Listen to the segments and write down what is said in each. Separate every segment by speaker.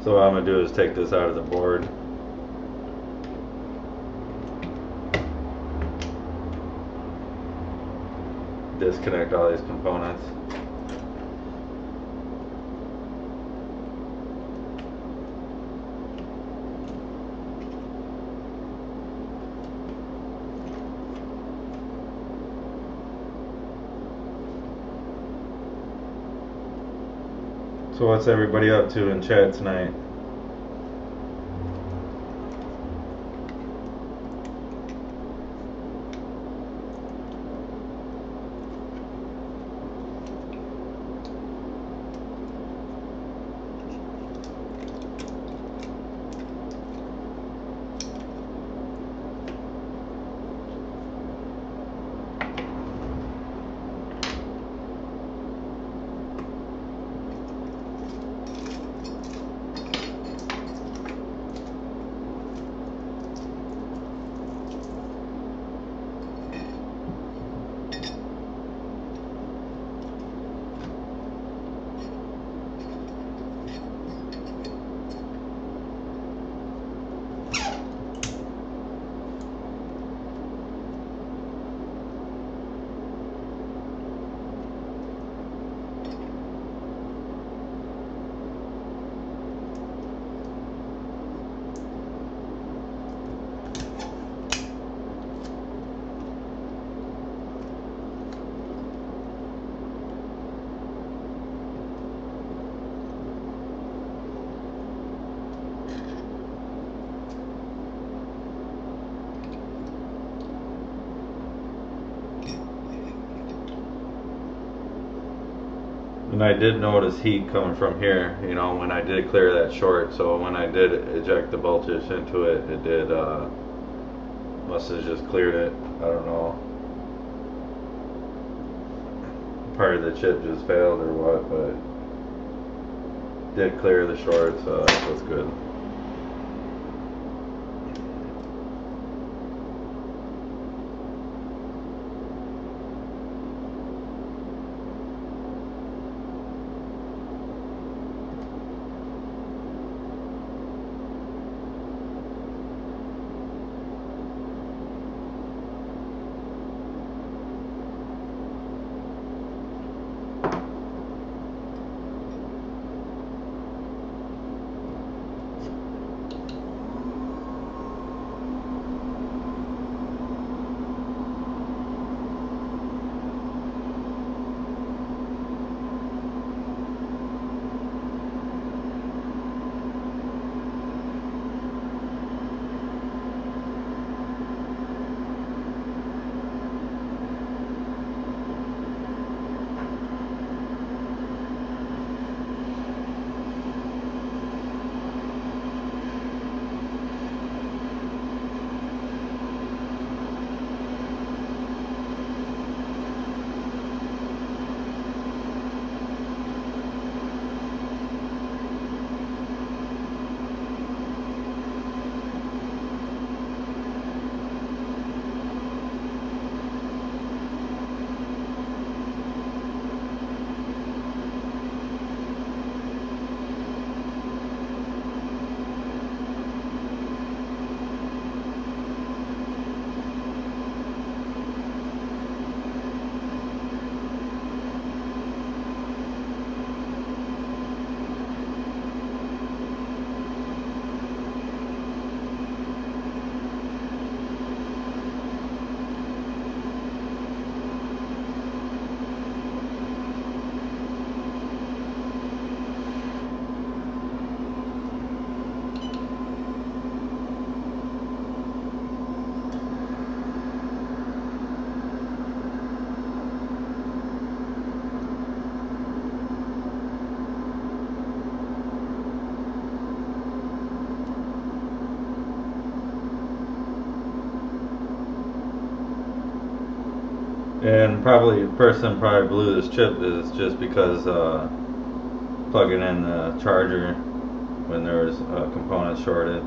Speaker 1: So what I'm going to do is take this out of the board. Disconnect all these components. So what's everybody up to in chat tonight? And I did notice heat coming from here, you know, when I did clear that short. So when I did eject the voltage into it, it did, must have just cleared it. I don't know. Part of the chip just failed or what, but did clear the short, so that was good. And probably the person probably blew this chip is just because plugging in the charger when there was a component shorted.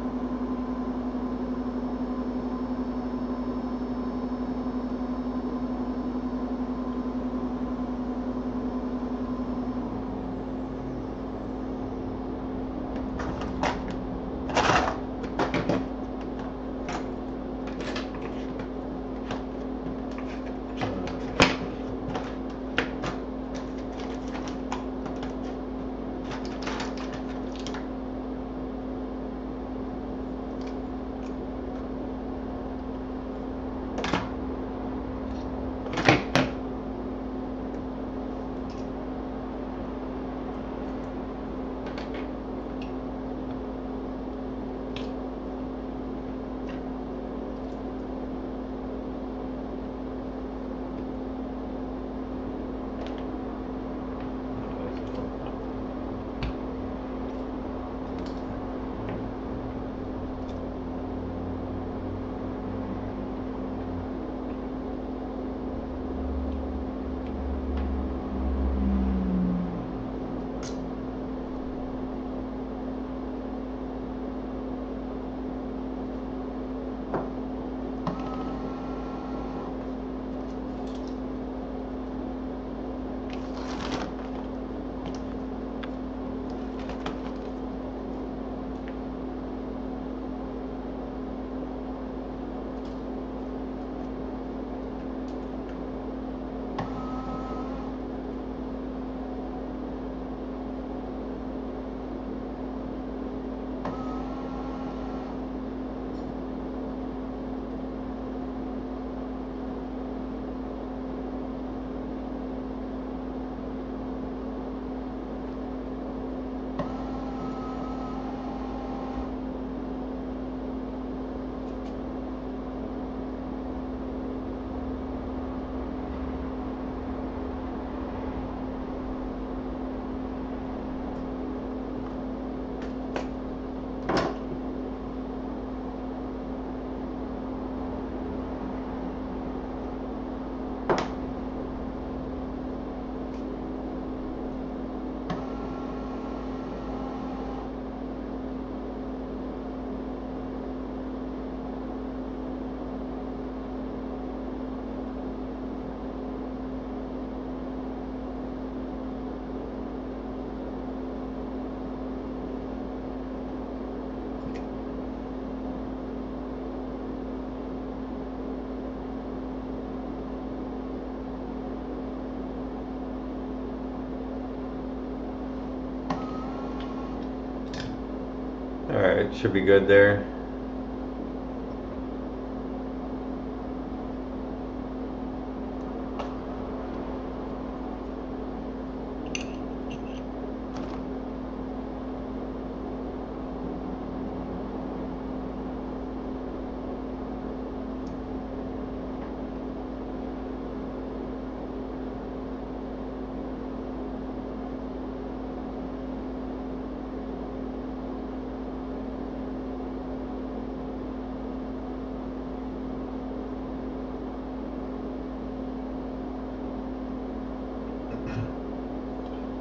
Speaker 1: Alright, should be good there.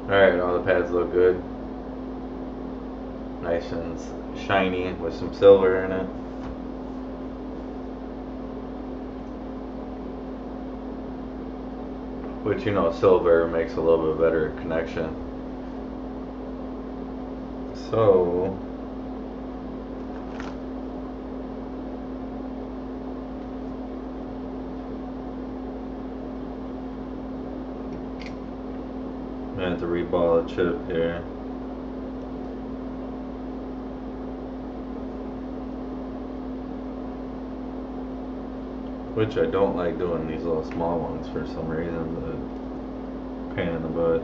Speaker 1: Alright, all the pads look good. Nice and shiny with some silver in it. Which, you know, silver makes a little bit better connection. So, I have to reball the chip here. Which I don't like doing these little small ones for some reason, but pain in the butt.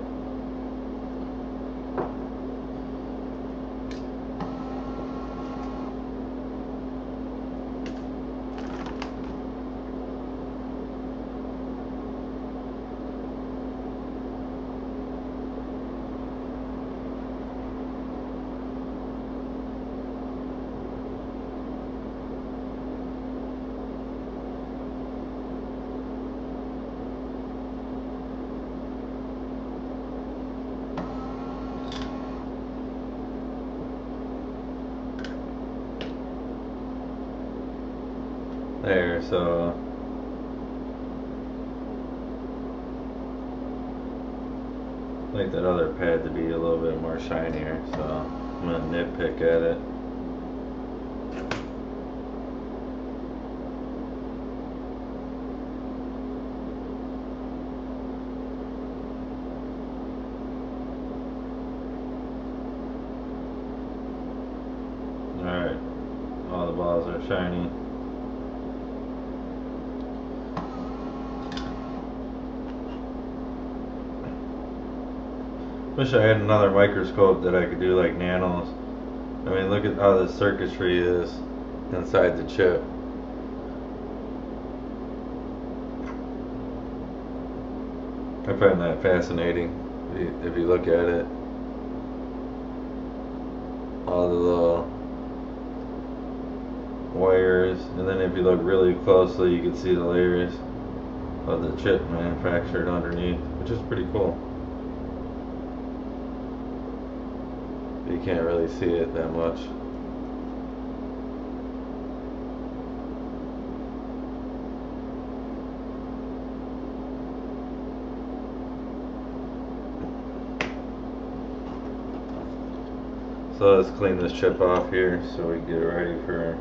Speaker 1: There, so I like that other pad to be a little bit more shinier, so I'm gonna nitpick at it. Alright, all the balls are shiny. Wish I had another microscope that I could do like nanos. I mean, look at how the circuitry is inside the chip. I find that fascinating if you look at it. All the little wires, and then if you look really closely, you can see the layers of the chip manufactured underneath, which is pretty cool. You can't really see it that much. So let's clean this chip off here so we get it ready for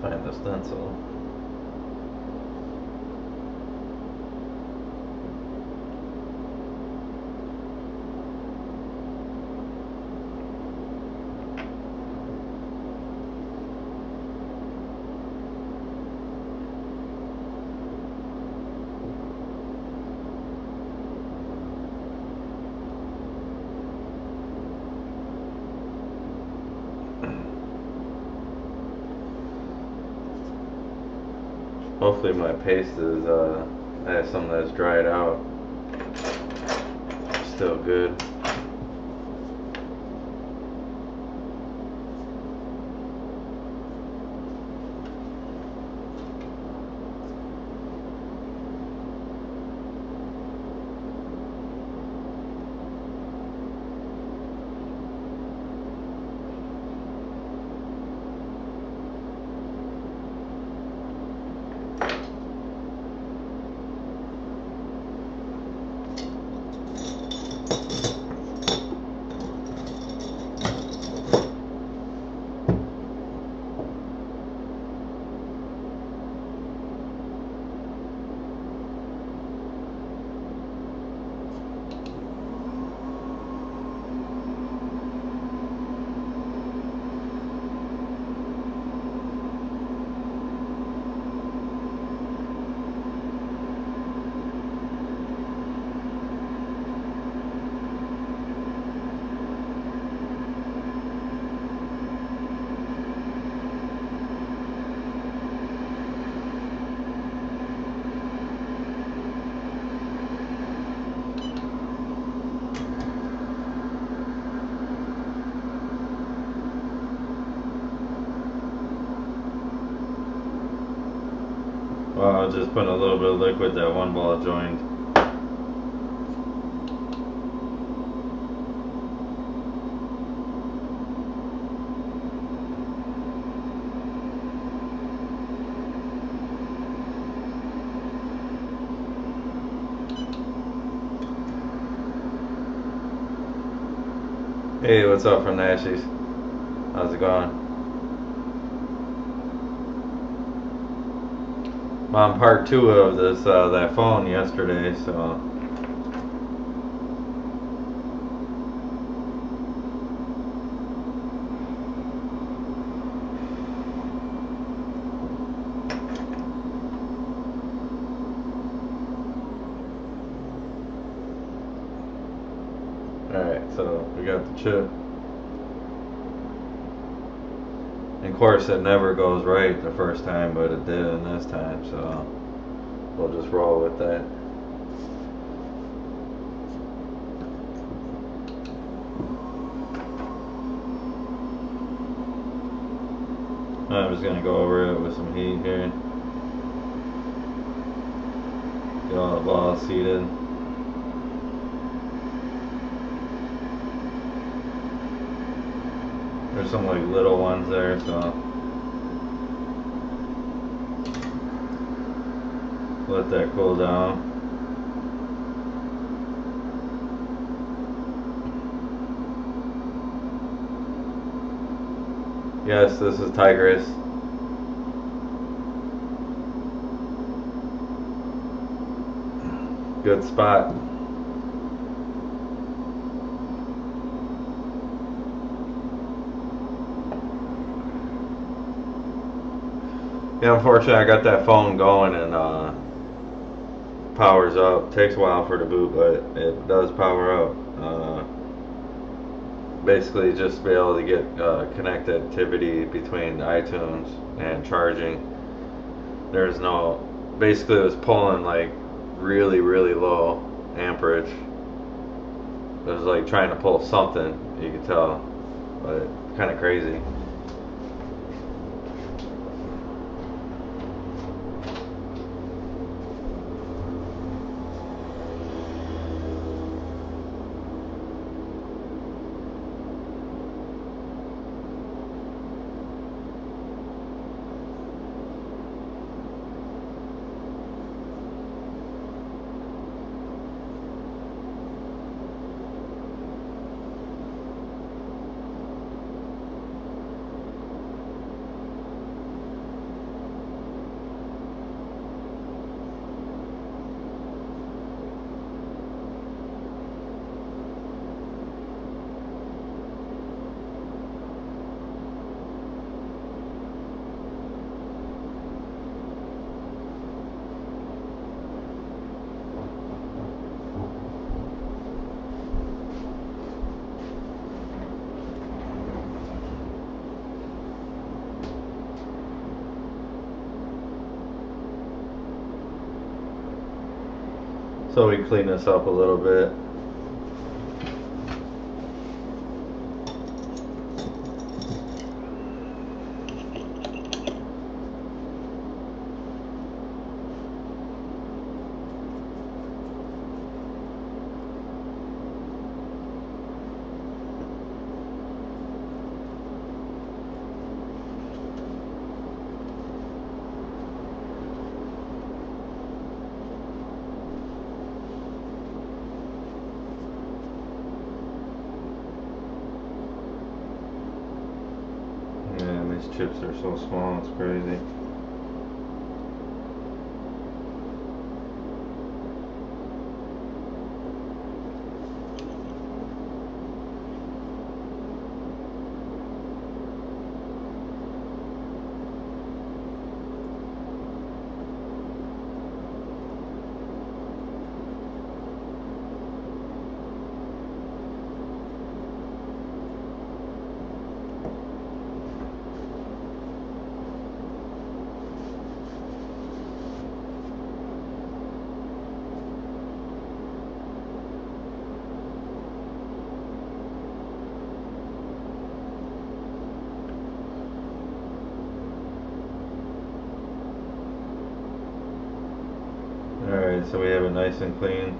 Speaker 1: find the stencil. Hopefully my paste is, I have some that's dried out. Still good. Well, I was just putting a little bit of liquid that one ball joined. Hey, what's up from Nashies? How's it going? I'm on part 2 of this that phone yesterday, so alright, so we got the chip. And of course it never goes right the first time, but it did in this time, so we'll just roll with that. I'm just gonna go over it with some heat here. Get all the balls seated. There's some like little ones there, so let that cool down. Yes, this is Tigress. Good spot. Yeah, unfortunately I got that phone going and powers up. Takes a while for the boot, but it does power up. Basically just to be able to get connectivity between iTunes and charging. There's no, basically it was pulling like really low amperage. It was like trying to pull something, you could tell, but kind of crazy. So we clean this up a little bit. These chips are so small, it's crazy. so we have it nice and clean.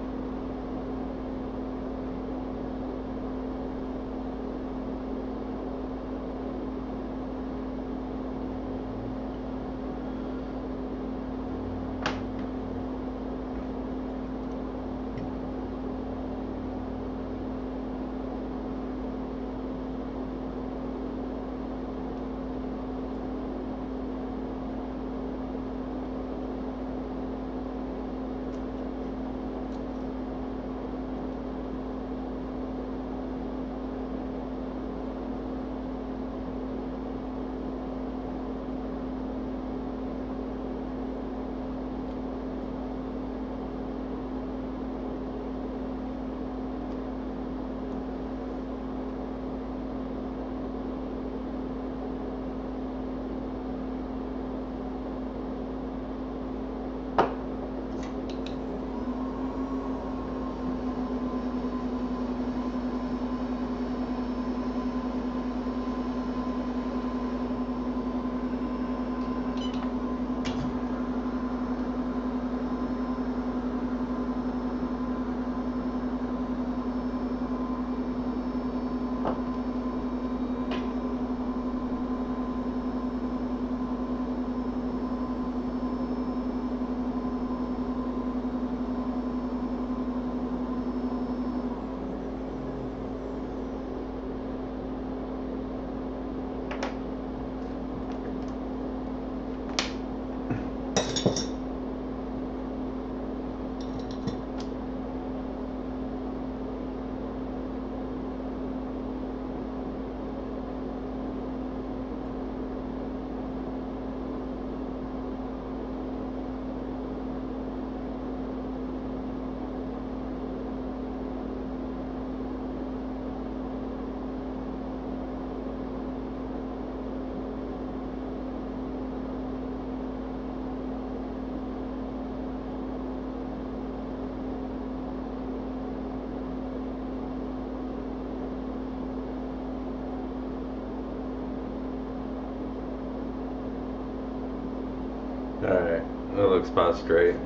Speaker 1: Alright, that looks about straight.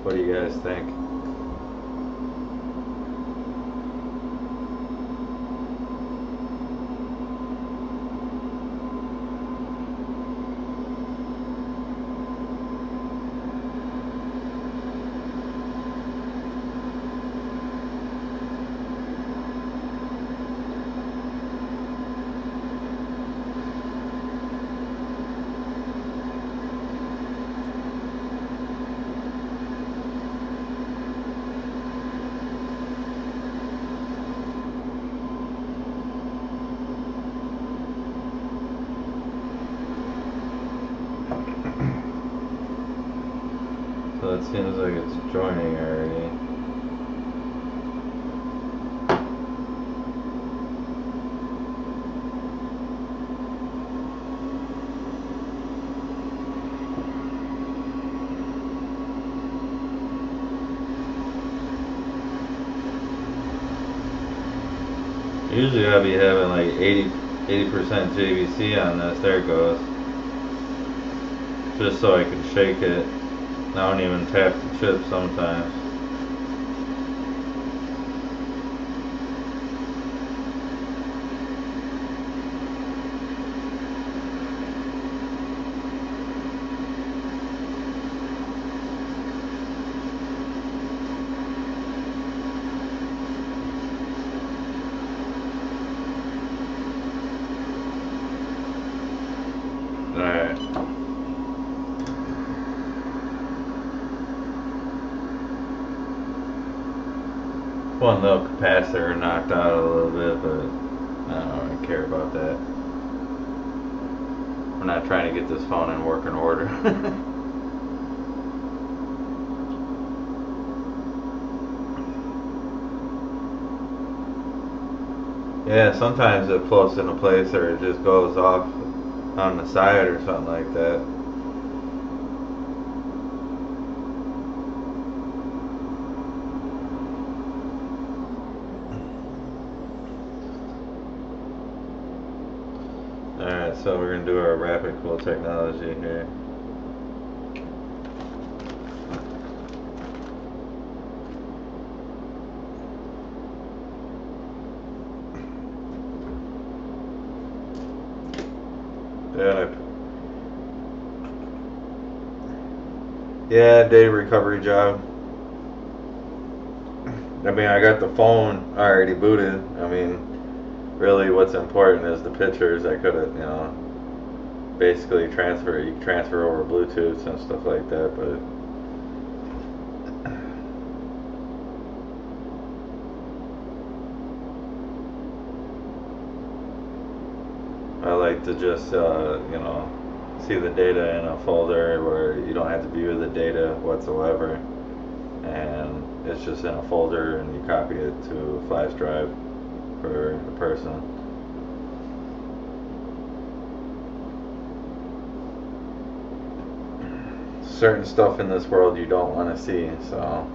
Speaker 1: What do you guys think? So it seems like it's joining already. Usually I'll be having like 80% JVC on this. There it goes. Just so I can shake it. I don't even tap the chip sometimes. Alright. One little capacitor knocked out a little bit, but I don't really care about that. I'm not trying to get this phone in working order. Yeah, sometimes it floats into place or it just goes off on the side or something like that. Alright, so we're going to do our rapid cool technology here. Yeah, yeah, day recovery job. I mean, I got the phone already booted. I mean, really, what's important is the pictures. I could have, basically transfer. You can transfer over Bluetooth and stuff like that, but I like to just, see the data in a folder where you don't have to view the data whatsoever, and it's just in a folder, and you copy it to a flash drive for the person. Certain stuff in this world you don't want to see, so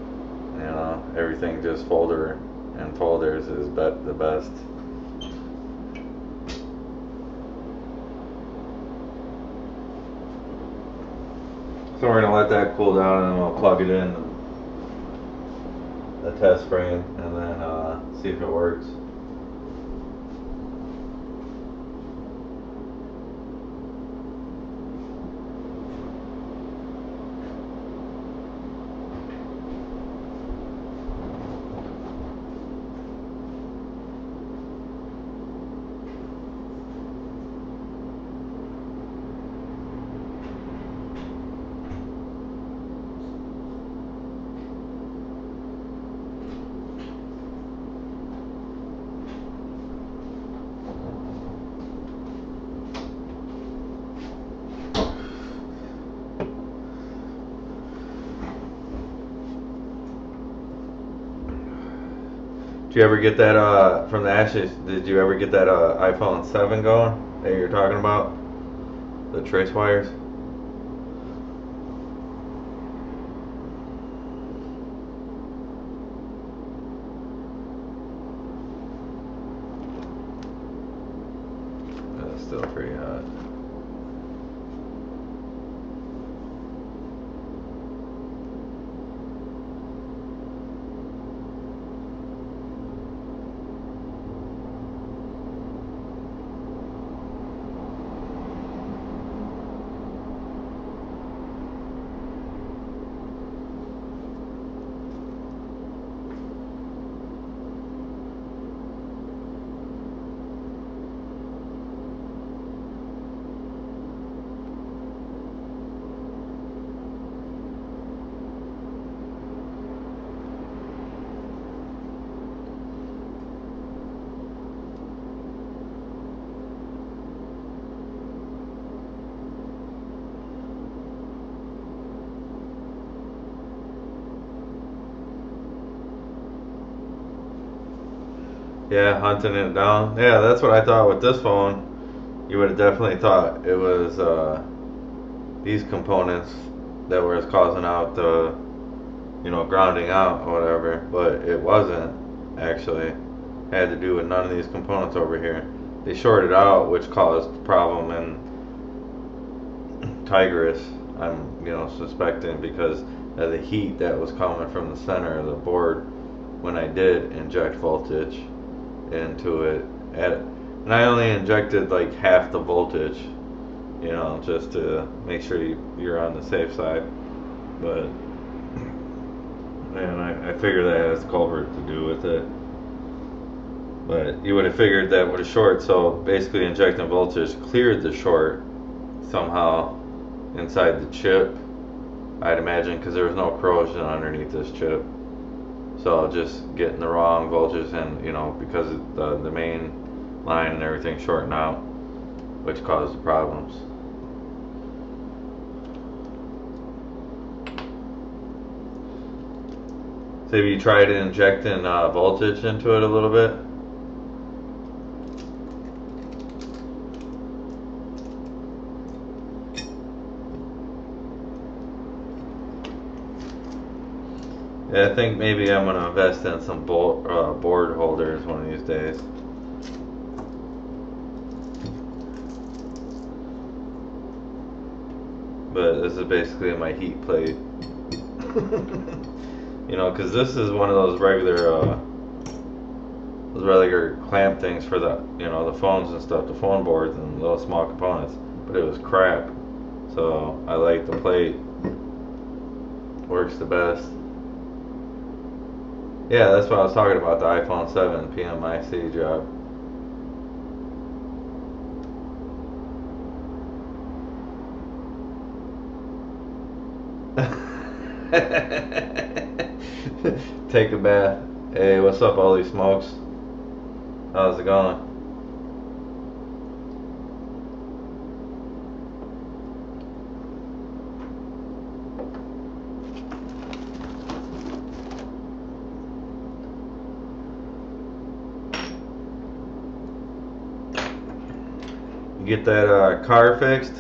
Speaker 1: everything just folder and folders is the best. So we're gonna let that cool down, and then we'll plug it in the test frame, and then see if it works. Did you ever get that from the Ashes? Did you ever get that iPhone 7 going that you're talking about? The trace wires? That's still pretty hot. Yeah, hunting it down. Yeah, that's what I thought with this phone. You would have definitely thought it was these components that were causing out the, grounding out or whatever. But it wasn't actually. It had to do with none of these components over here. They shorted out, which caused the problem in Tigris. I'm, suspecting because of the heat that was coming from the center of the board when I did inject voltage into it, and I only injected like half the voltage, just to make sure you're on the safe side. But man, I figure that has culvert to do with it. But you would have figured that with a short, so basically injecting voltage cleared the short somehow inside the chip, I'd imagine, because there was no corrosion underneath this chip. So just getting the wrong voltage, and because the main line and everything shorting out, which caused the problems. So have you tried injecting voltage into it a little bit? Yeah, I think maybe I'm going to invest in some board holders one of these days. But this is basically my heat plate. Because this is one of those regular clamp things for the, the phones and stuff, the phone boards and little small components. But but it was crap. So I like the plate. Works the best. Yeah, that's what I was talking about, the iPhone 7 PMIC job. Take a bath. Hey, what's up, Holy Smokes? How's it going? You get that car fixed?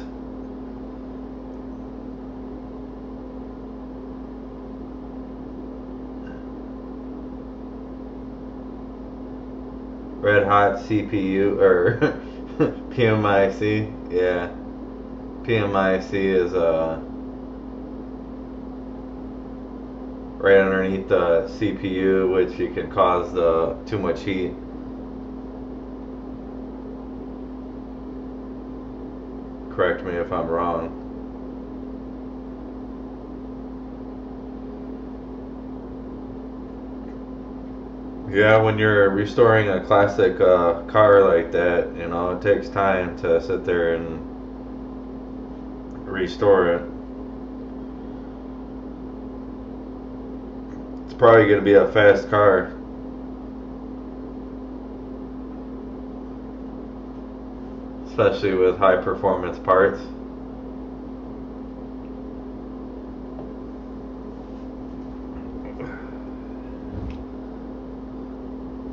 Speaker 1: Red hot CPU or PMIC? Yeah. PMIC is right underneath the CPU, which you can cause too much heat. Correct me if I'm wrong. Yeah, when you're restoring a classic car like that, you know, it takes time to sit there and restore it. It's probably going to be a fast car. Especially with high performance parts.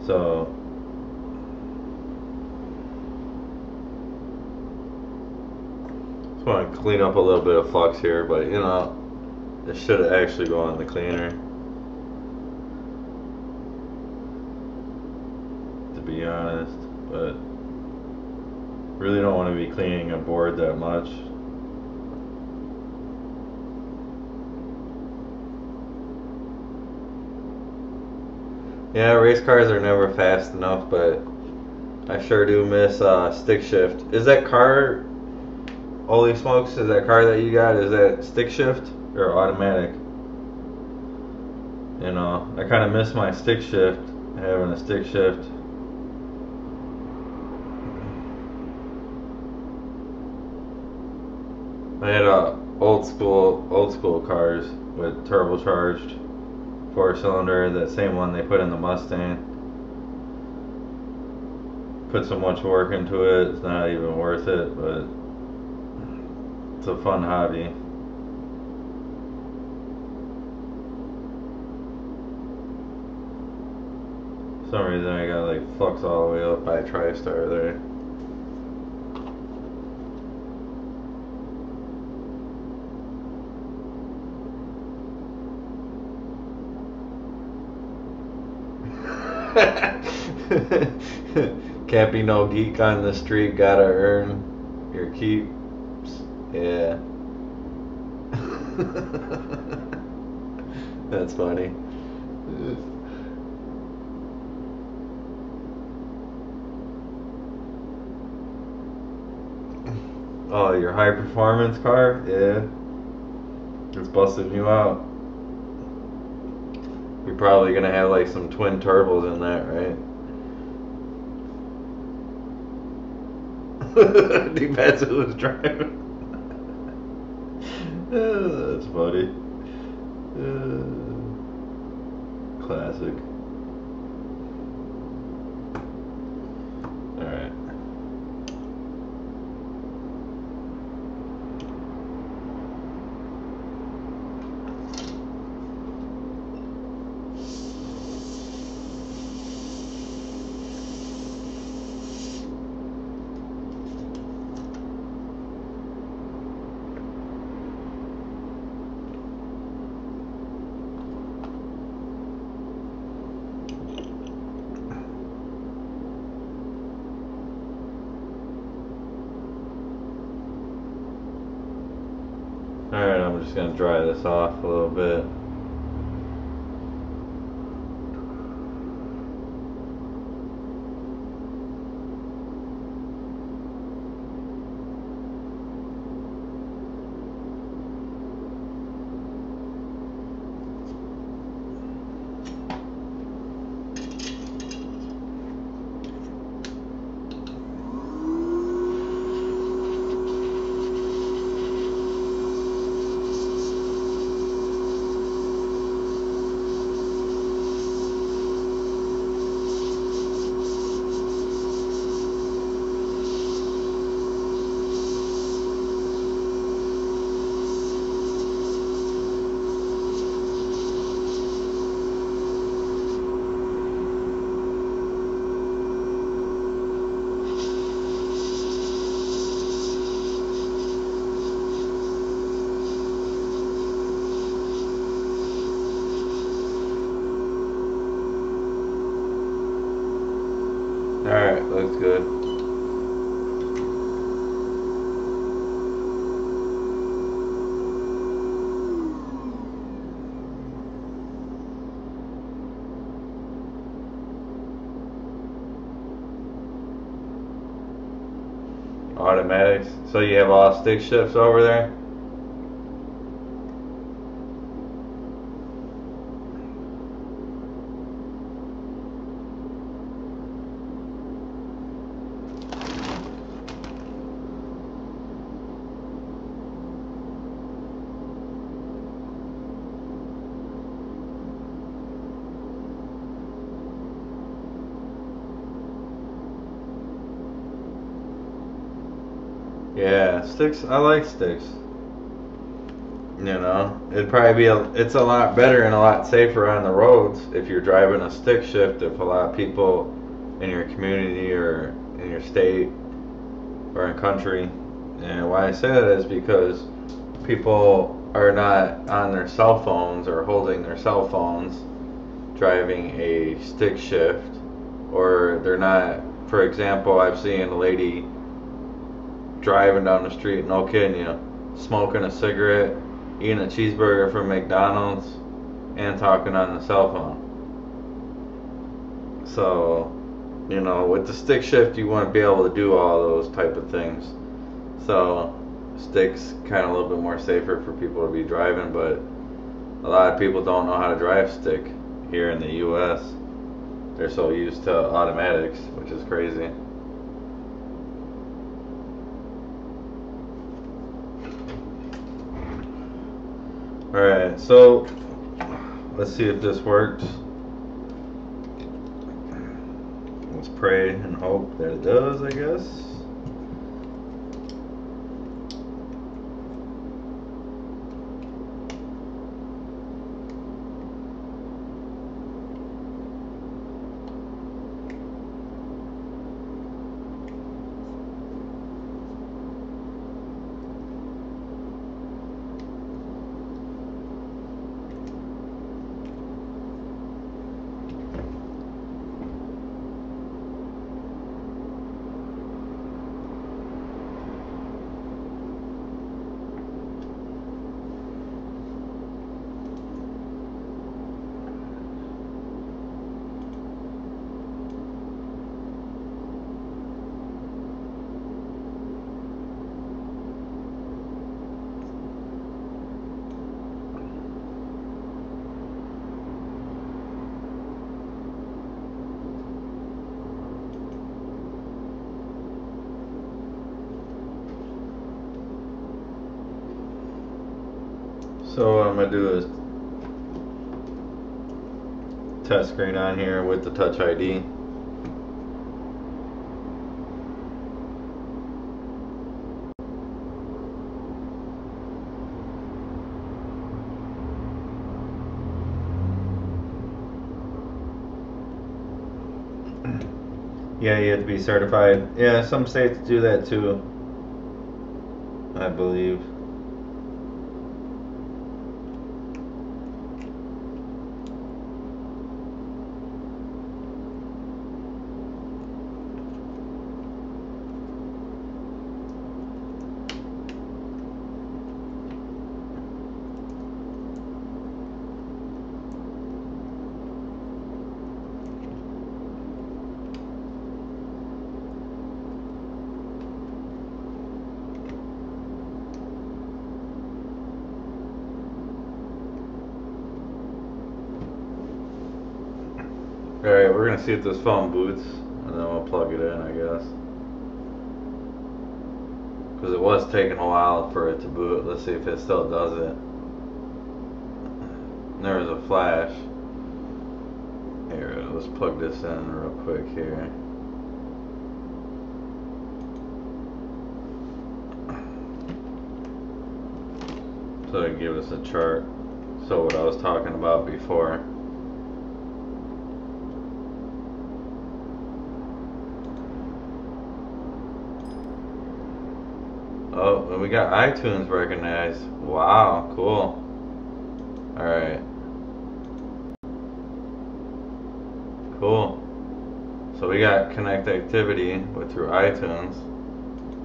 Speaker 1: So just want to clean up a little bit of flux here, but you know, it should actually go on the cleaner, to be honest, but really don't want to be cleaning a board that much. Yeah, race cars are never fast enough, but I sure do miss stick shift. Is that car, holy smokes, is that car that you got, is that stick shift or automatic? You know, I kind of miss my stick shift, having a stick shift. I had old school cars with turbocharged 4-cylinder, that same one they put in the Mustang. Put so much work into it, it's not even worth it, but it's a fun hobby. For some reason I got like flux all the way up by TriStar there. Can't be no geek on the street, gotta earn your keeps. Yeah. That's funny. Oh, your high performance car? Yeah. It's busting you out. You're probably gonna have like some twin turbos in that, right? Depends who's driving. That's funny. Classic. Alright. Alright, I'm just gonna dry this off a little bit. automatics. So you have all stick shifts over there? Yeah, sticks. I like sticks. You know, it'd probably be it's a lot better and a lot safer on the roads if you're driving a stick shift. If a lot of people in your community or in your state or in country, and why I say that is because people are not on their cell phones or holding their cell phones driving a stick shift, or they're not. For example, I've seen a lady driving down the street, no kidding you, smoking a cigarette, eating a cheeseburger from McDonald's, and talking on the cell phone. So, you know, with the stick shift, you want to be able to do all those type of things. So, sticks kind of a little bit more safer for people to be driving, but a lot of people don't know how to drive stick here in the U.S. They're so used to automatics, which is crazy. Alright, so let's see if this works. Let's pray and hope that it does, I guess. So what I'm going to do is test screen on here with the Touch ID. Yeah, you have to be certified. Yeah, some states do that too, I believe. Alright, we're going to see if this phone boots, and then we'll plug it in, I guess. Because it was taking a while for it to boot. Let's see if it still does it. There was a flash. Here, let's plug this in real quick here. So it give us a chart. So what I was talking about before. Oh, and we got iTunes recognized. Wow, cool. Alright. Cool. So we got connect activity through iTunes,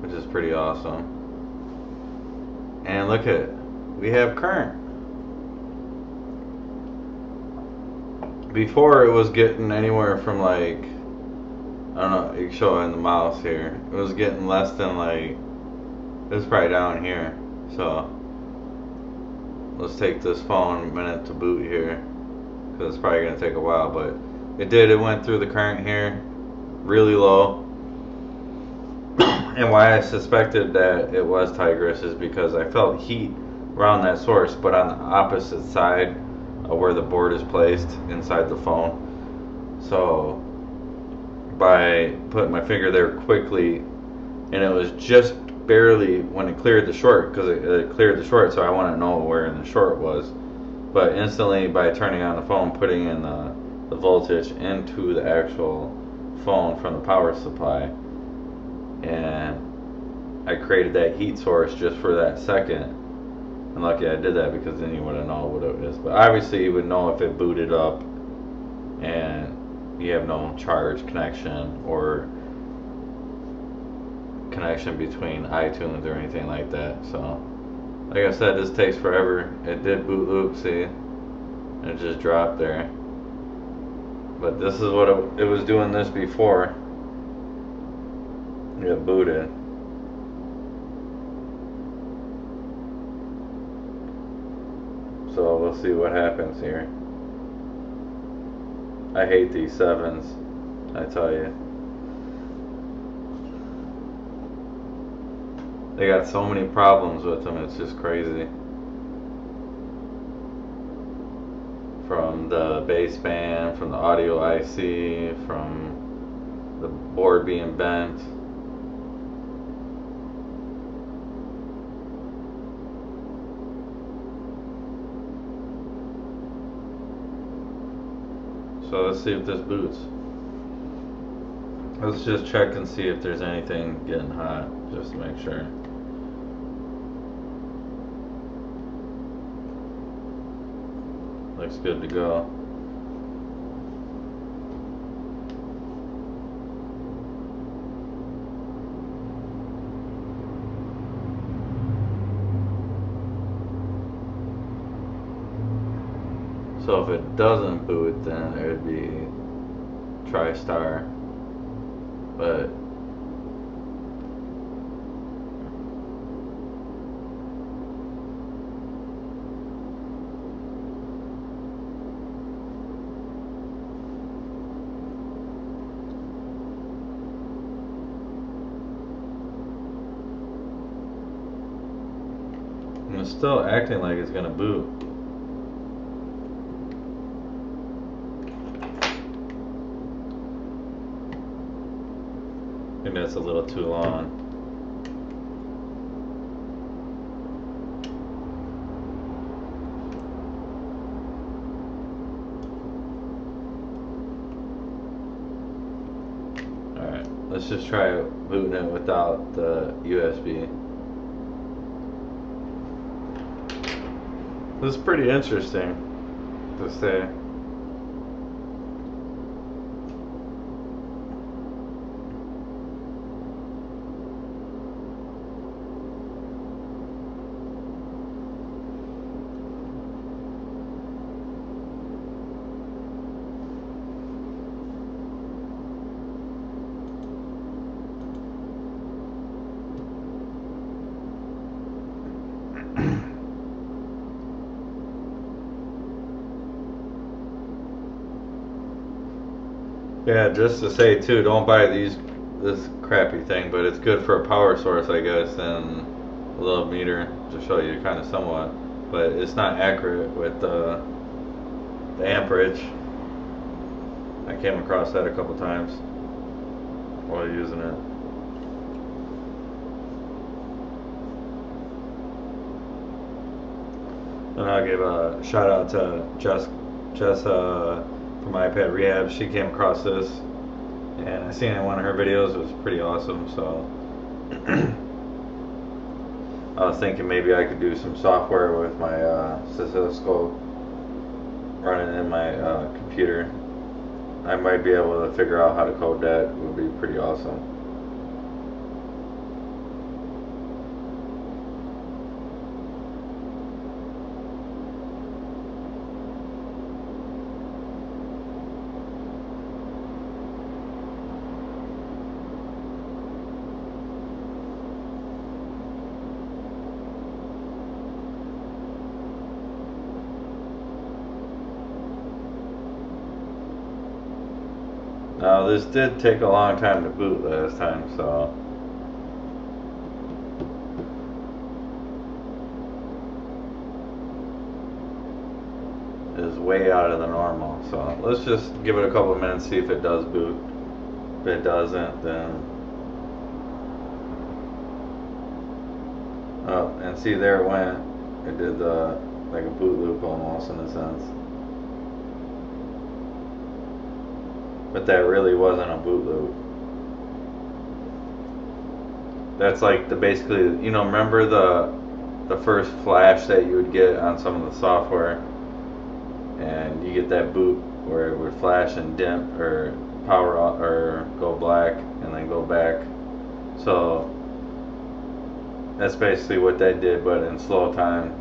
Speaker 1: which is pretty awesome. And look at it. We have current. Before it was getting anywhere from like I don't know, you can show it in the mouse here. It was getting less than like, it was probably down here. So let's take this phone a minute to boot here, because it's probably going to take a while, but it did. It went through the current here really low. And why I suspected that it was Tigris is because I felt heat around that source, but on the opposite side of where the board is placed inside the phone. So by putting my finger there quickly, and it was just barely when it cleared the short, because it cleared the short, so I want to know where in the short was. But instantly, by turning on the phone, putting in the voltage into the actual phone from the power supply, and I created that heat source just for that second. And lucky I did that, because then you wouldn't know what it is. But obviously you would know if it booted up and you have no charge connection or connection between iTunes or anything like that. So like I said, this takes forever. It did boot loop, see, and it just dropped there. But this is what it was doing this before it booted. So we'll see what happens here. I hate these 7s, I tell you. They got so many problems with them, it's just crazy. From the baseband, from the audio IC, from the board being bent. So let's see if this boots. Let's just check and see if there's anything getting hot, just to make sure. Looks good to go. So if it doesn't boot, then it would be TriStar, but it's still acting like it's gonna boot. I think that's a little too long. Alright, let's just try booting it without the USB. This is pretty interesting to say. Yeah, just to say too, don't buy this crappy thing, but it's good for a power source, I guess, and a little meter to show you kind of somewhat, but it's not accurate with the amperage. I came across that a couple times while using it. And I'll give a shout out to Jess from iPad Rehab. She came across this, and I seen it in one of her videos. It was pretty awesome. So I was thinking maybe I could do some software with my oscilloscope running in my computer. I might be able to figure out how to code that. It would be pretty awesome. Now this did take a long time to boot last time, so it is way out of the normal. So let's just give it a couple of minutes, see if it does boot. If it doesn't, then oh, and see, there it went. It did the like a boot loop almost in a sense. But that really wasn't a boot loop. That's like the basically, you know, remember the first flash that you would get on some of the software, and you get that boot where it would flash and dim or power off or go black and then go back. So that's basically what that did, but in slow time.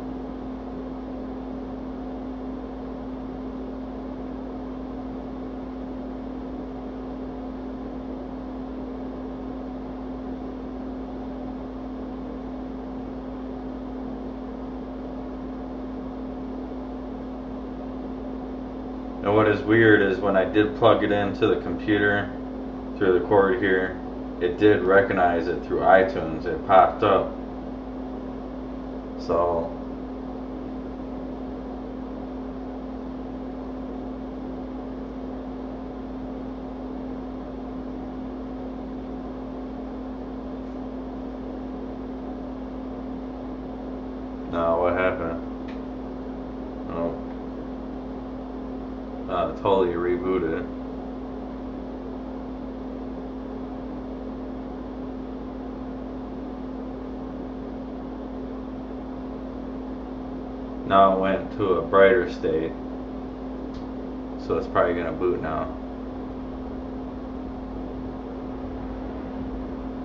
Speaker 1: And what is weird is when I did plug it into the computer through the cord here, it did recognize it through iTunes. It popped up. So now what happened? Oh, totally rebooted. Now it went to a brighter state, so it's probably gonna boot now.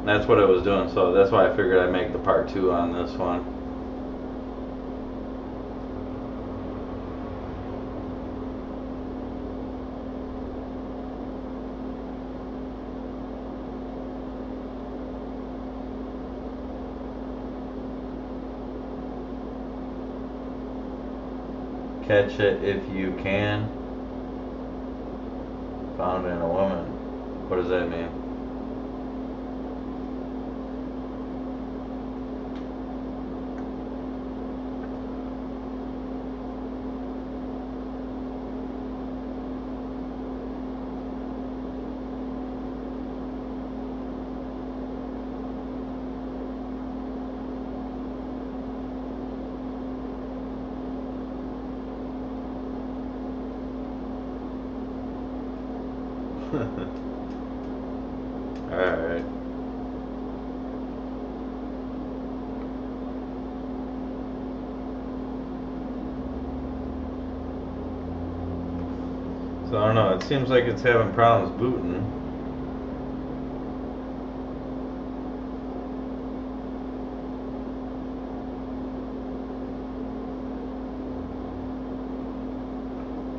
Speaker 1: That's what it was doing, so that's why I figured I'd make the part 2 on this one. Catch it if you can. Found in a woman. What does that mean? Alright. So I don't know, it seems like it's having problems booting.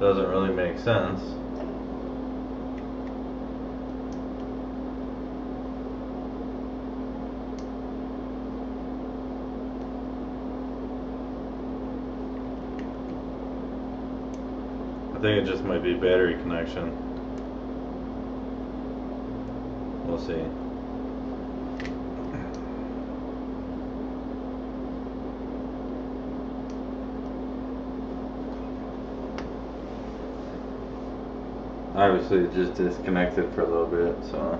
Speaker 1: Doesn't really make sense. I think it just might be battery connection. We'll see. Obviously it just disconnected for a little bit, so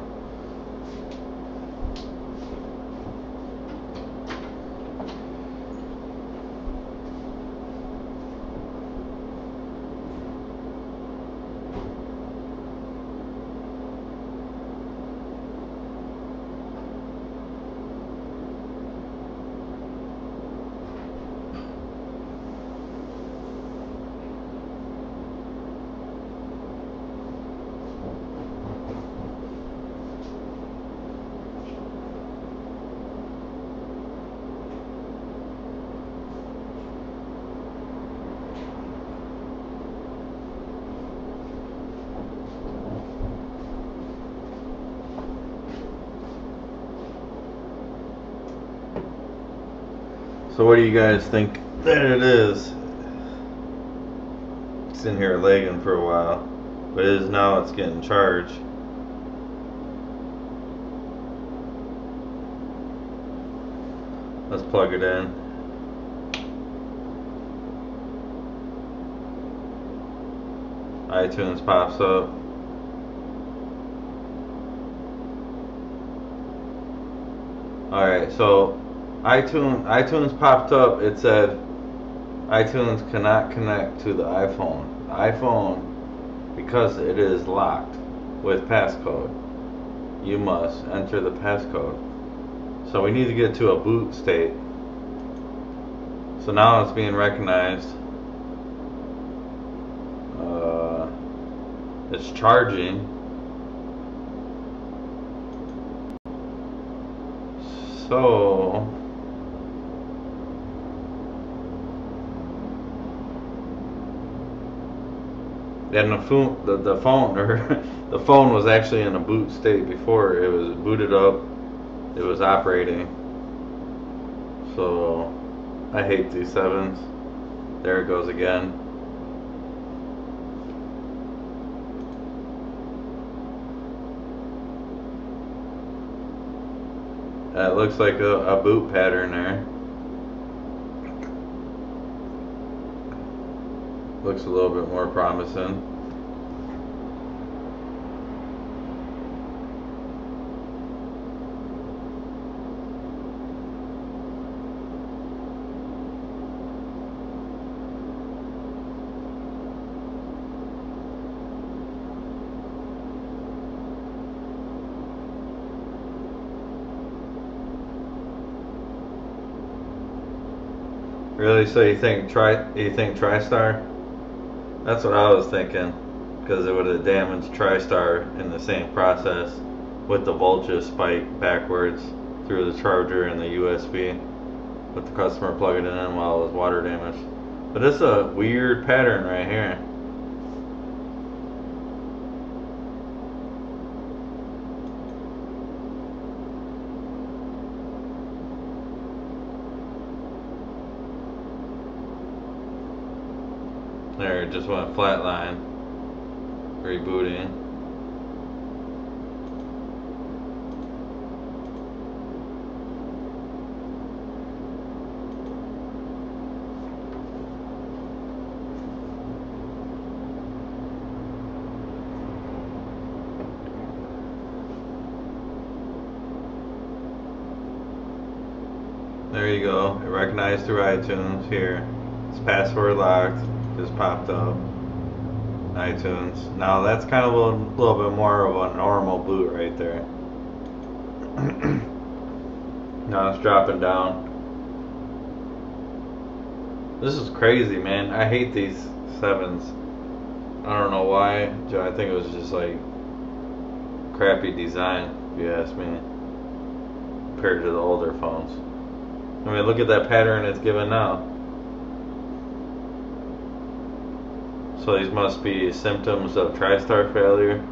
Speaker 1: So what do you guys think that it is? It's in here lagging for a while, but it is now. It's getting charged. Let's plug it in. iTunes pops up. Alright, so iTunes popped up. It said iTunes cannot connect to the iPhone. The iPhone, because it is locked with passcode, you must enter the passcode. So we need to get to a boot state. So now it's being recognized. It's charging. So and the phone or the phone was actually in a boot state before. It was booted up. It was operating. So I hate these sevens. There it goes again. That looks like a boot pattern there. Looks a little bit more promising. Really? So you think TriStar? That's what I was thinking, because it would have damaged TriStar in the same process with the voltage spike backwards through the charger and the USB, with the customer plugging it in while it was water damaged. But this is a weird pattern right here. There, it just went flatline. Rebooting. There you go. It recognized through iTunes here. It's password locked. Just popped up. iTunes. Now that's kind of a little bit more of a normal boot right there. Now it's dropping down. This is crazy, man. I hate these sevens. I don't know why. I think it was just like crappy design, if you ask me, compared to the older phones. I mean, look at that pattern it's given now. So these must be symptoms of TriStar failure.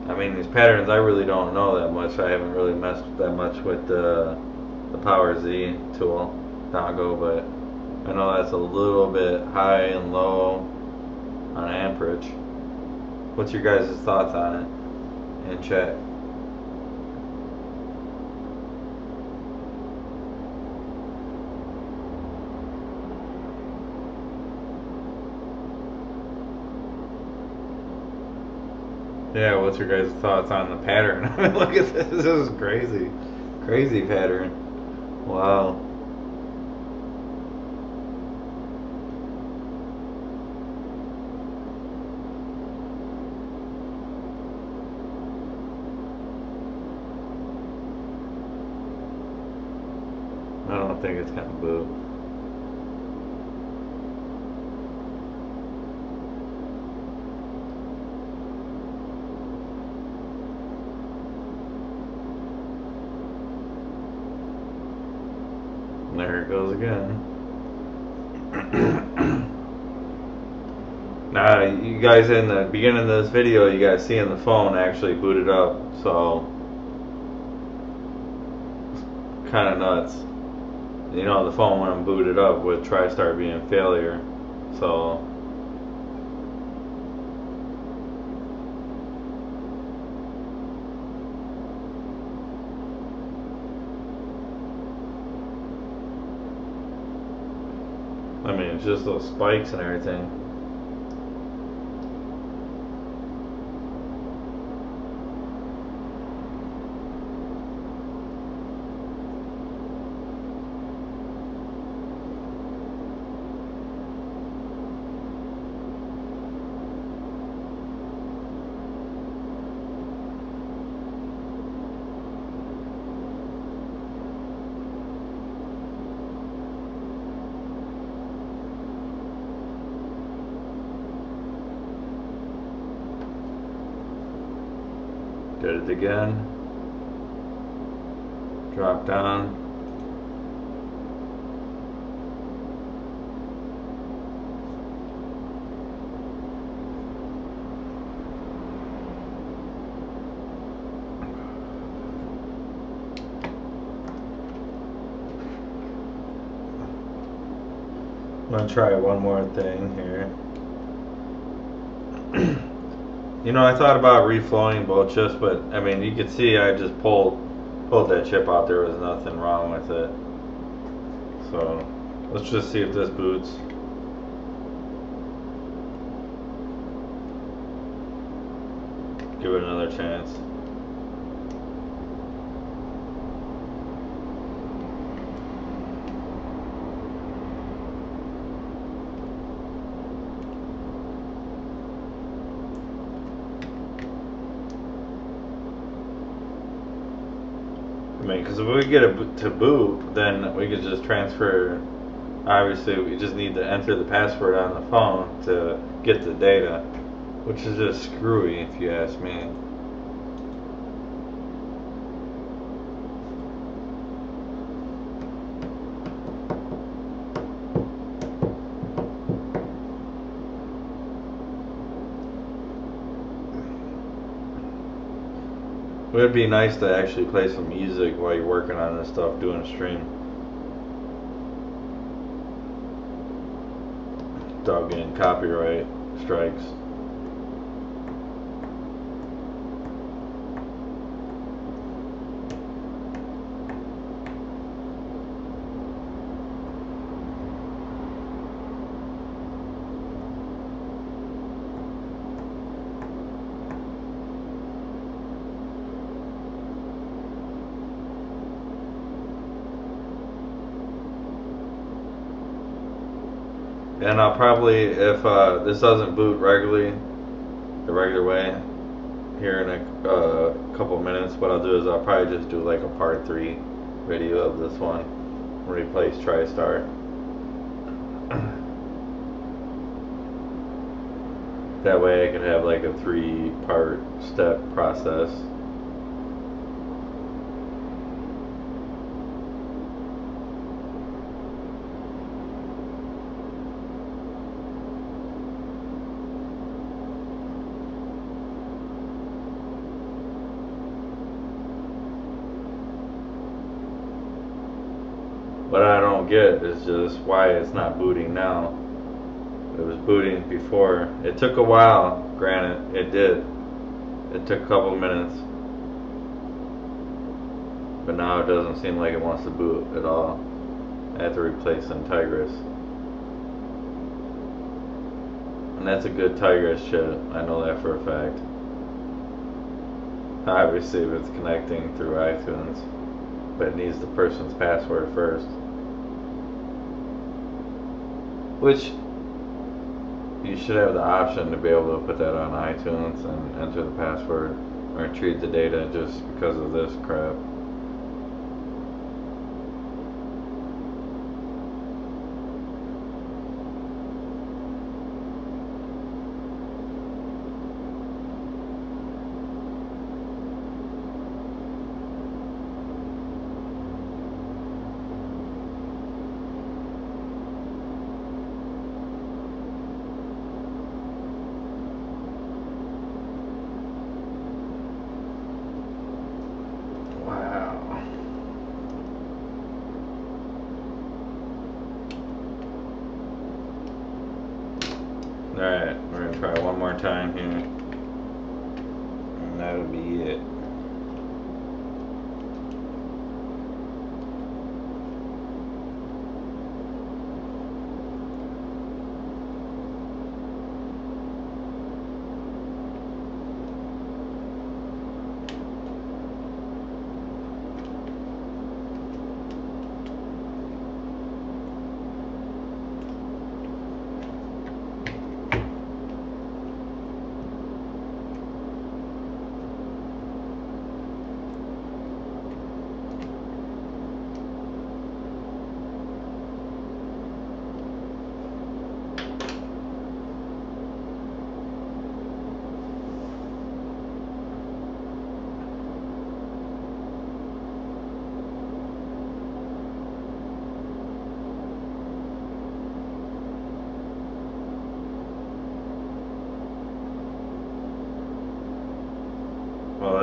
Speaker 1: I mean, these patterns, I really don't know that much. I haven't really messed that much with the Power Z tool, Doggo, but I know that's a little bit high and low on amperage. What's your guys' thoughts on it in chat? Yeah, what's your guys' thoughts on the pattern? I mean, look at this. This is crazy. Crazy pattern. Wow. I don't think it's gonna boot. There it goes again. Now, you guys in the beginning of this video, you guys seeing the phone actually booted up, so kind of nuts. You know, the phone went booted up with TriStar being failure, so I mean, it's just those spikes and everything. Did it again. Drop down. I'm gonna try one more thing here. You know, I thought about reflowing both chips, but I mean, you could see I just pulled that chip out. There was nothing wrong with it. So let's just see if this boots. Give it another chance. I mean, because if we get it to boot, then we could just transfer. Obviously, we just need to enter the password on the phone to get the data, which is just screwy if you ask me. It would be nice to actually play some music while you're working on this stuff, doing a stream. Without getting copyright strikes. And I'll probably, if this doesn't boot regularly, the regular way, here in a couple minutes, what I'll do is I'll probably just do like a part 3 video of this one, replace TriStar. That way I could have like a 3-part step process. What I don't get is just why it's not booting now. It was booting before. It took a while, granted, it did. It took a couple minutes. But now it doesn't seem like it wants to boot at all. I have to replace some Tigris. And that's a good Tigris chip, I know that for a fact. Obviously if it's connecting through iTunes. But it needs the person's password first. Which you should have the option to be able to put that on iTunes and enter the password or retrieve the data just because of this crap. Alright, we're going to try one more time here. And that'll be it.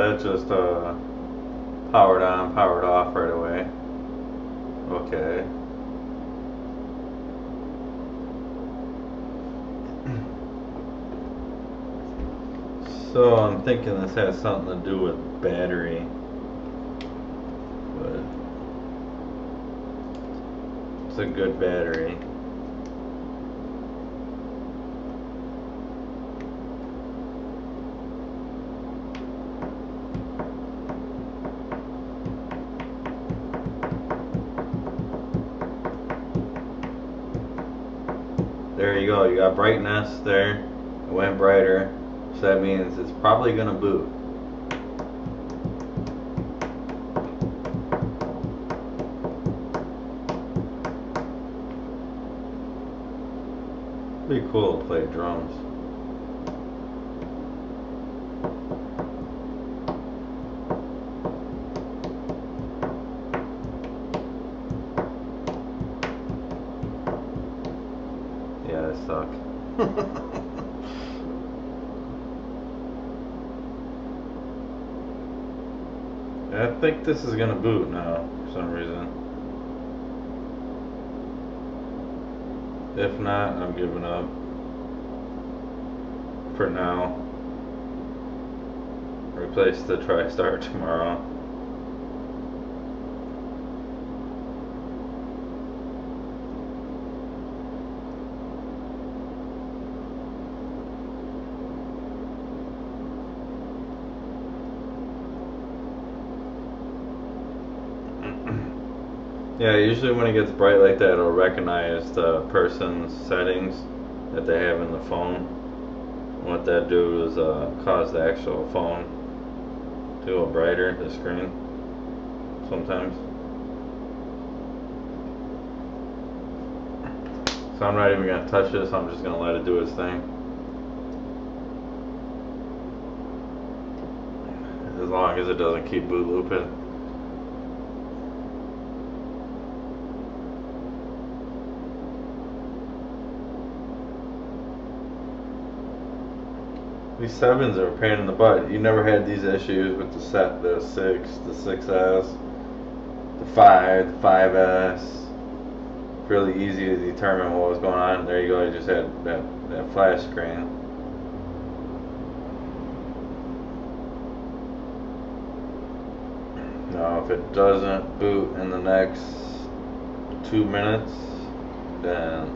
Speaker 1: that just powered on, powered off right away. Okay. So I'm thinking this has something to do with battery, but it's a good battery. There you go, you got brightness there, it went brighter, so that means it's probably going to boot. Pretty cool to play drums. Yeah, I suck. I think this is gonna boot now for some reason. If not, I'm giving up for now. Replace the TriStar tomorrow. Yeah, usually when it gets bright like that, it'll recognize the person's settings that they have in the phone. What that do is cause the actual phone to go brighter, the screen, sometimes. So I'm not even going to touch this, I'm just going to let it do its thing. As long as it doesn't keep boot looping. These 7s are a pain in the butt. You never had these issues with the 6, the 6S, the 5, the 5S. Really easy to determine what was going on. There you go, you just had that flash screen. Now if it doesn't boot in the next 2 minutes, then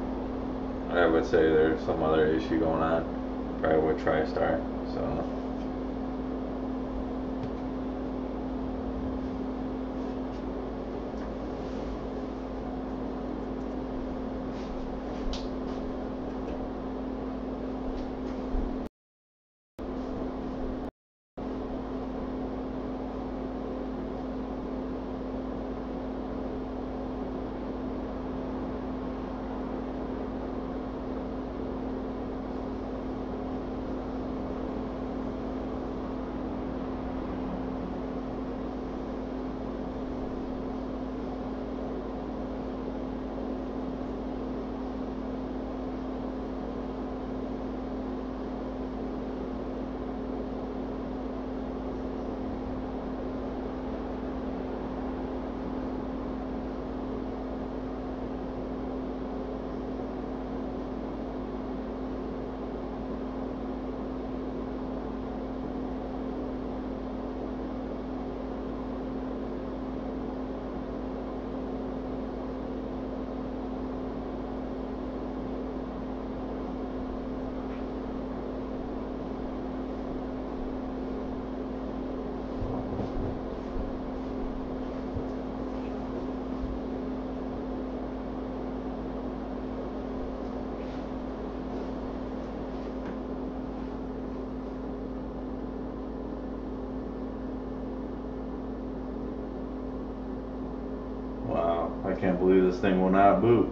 Speaker 1: I would say there's some other issue going on. Probably with TriStar, so. I can't believe this thing will not boot.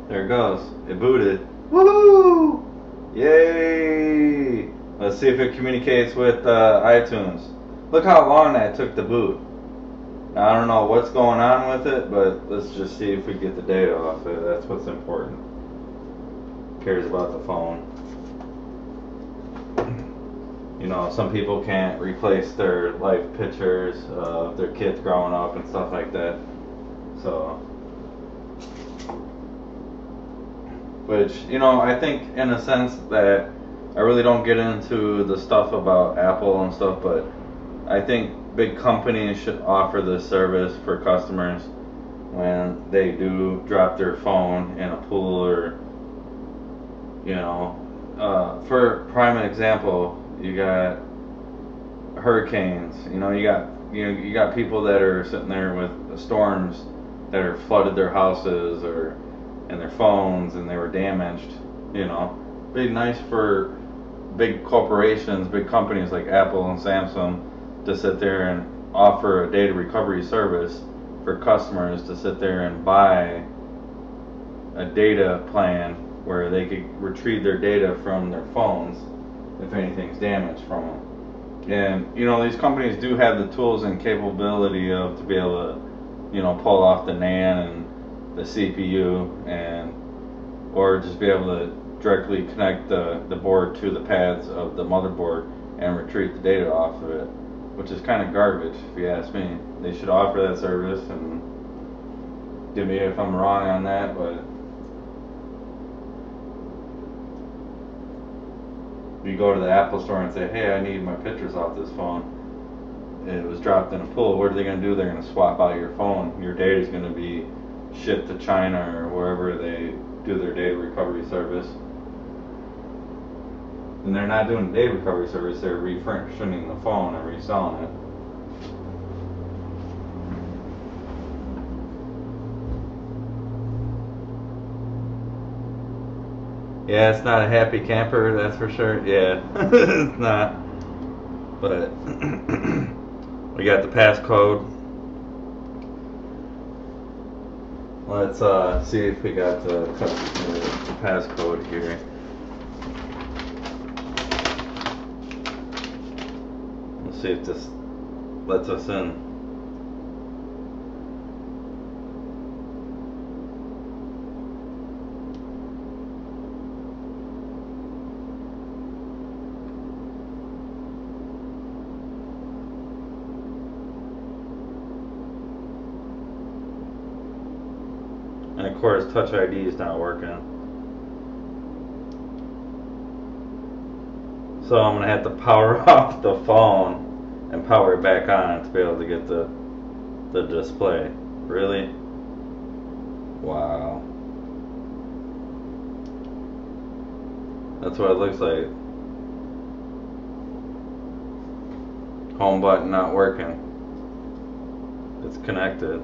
Speaker 1: There it goes. It booted. Woohoo! Yay! Let's see if it communicates with iTunes. Look how long that took to boot. Now, I don't know what's going on with it, but let's just see if we get the data off it. That's what's important. cares about the phone. You know, some people can't replace their life pictures of their kids growing up and stuff like that. So, which, you know, I think in a sense that I really don't get into the stuff about Apple and stuff, but I think big companies should offer this service for customers when they do drop their phone in a pool, or, you know, for prime example, you got hurricanes. You know, you got people that are sitting there with storms that are flooded their houses or and their phones, and they were damaged. You know, it'd be nice for big corporations, big companies like Apple and Samsung to sit there and offer a data recovery service for customers to sit there and buy a data plan where they could retrieve their data from their phones if anything's damaged from them. And, you know, these companies do have the tools and capability of to be able to, you know, pull off the NAND and the CPU, and or just be able to directly connect the board to the pads of the motherboard and retrieve the data off of it, which is kind of garbage if you ask me. They should offer that service, and give me if I'm wrong on that, but you go to the Apple store and say, hey, I need my pictures off this phone, and it was dropped in a pool, what are they going to do? They're going to swap out your phone. Your data is going to be shipped to China or wherever they do their data recovery service. And they're not doing data recovery service, they're refurbishing the phone and reselling it. Yeah, it's not a happy camper, that's for sure. Yeah, it's not. But we got the passcode. Let's see if we got the passcode here. Let's see if this lets us in. And of course, Touch ID is not working. So I'm gonna have to power off the phone and power it back on to be able to get the display. Really? Wow. That's what it looks like. Home button not working. It's connected.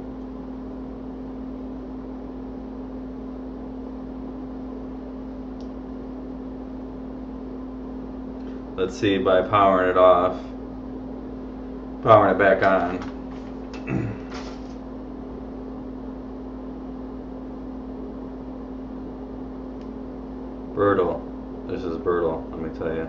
Speaker 1: Let's see by powering it off, powering it back on. Brutal. This is brutal, let me tell you.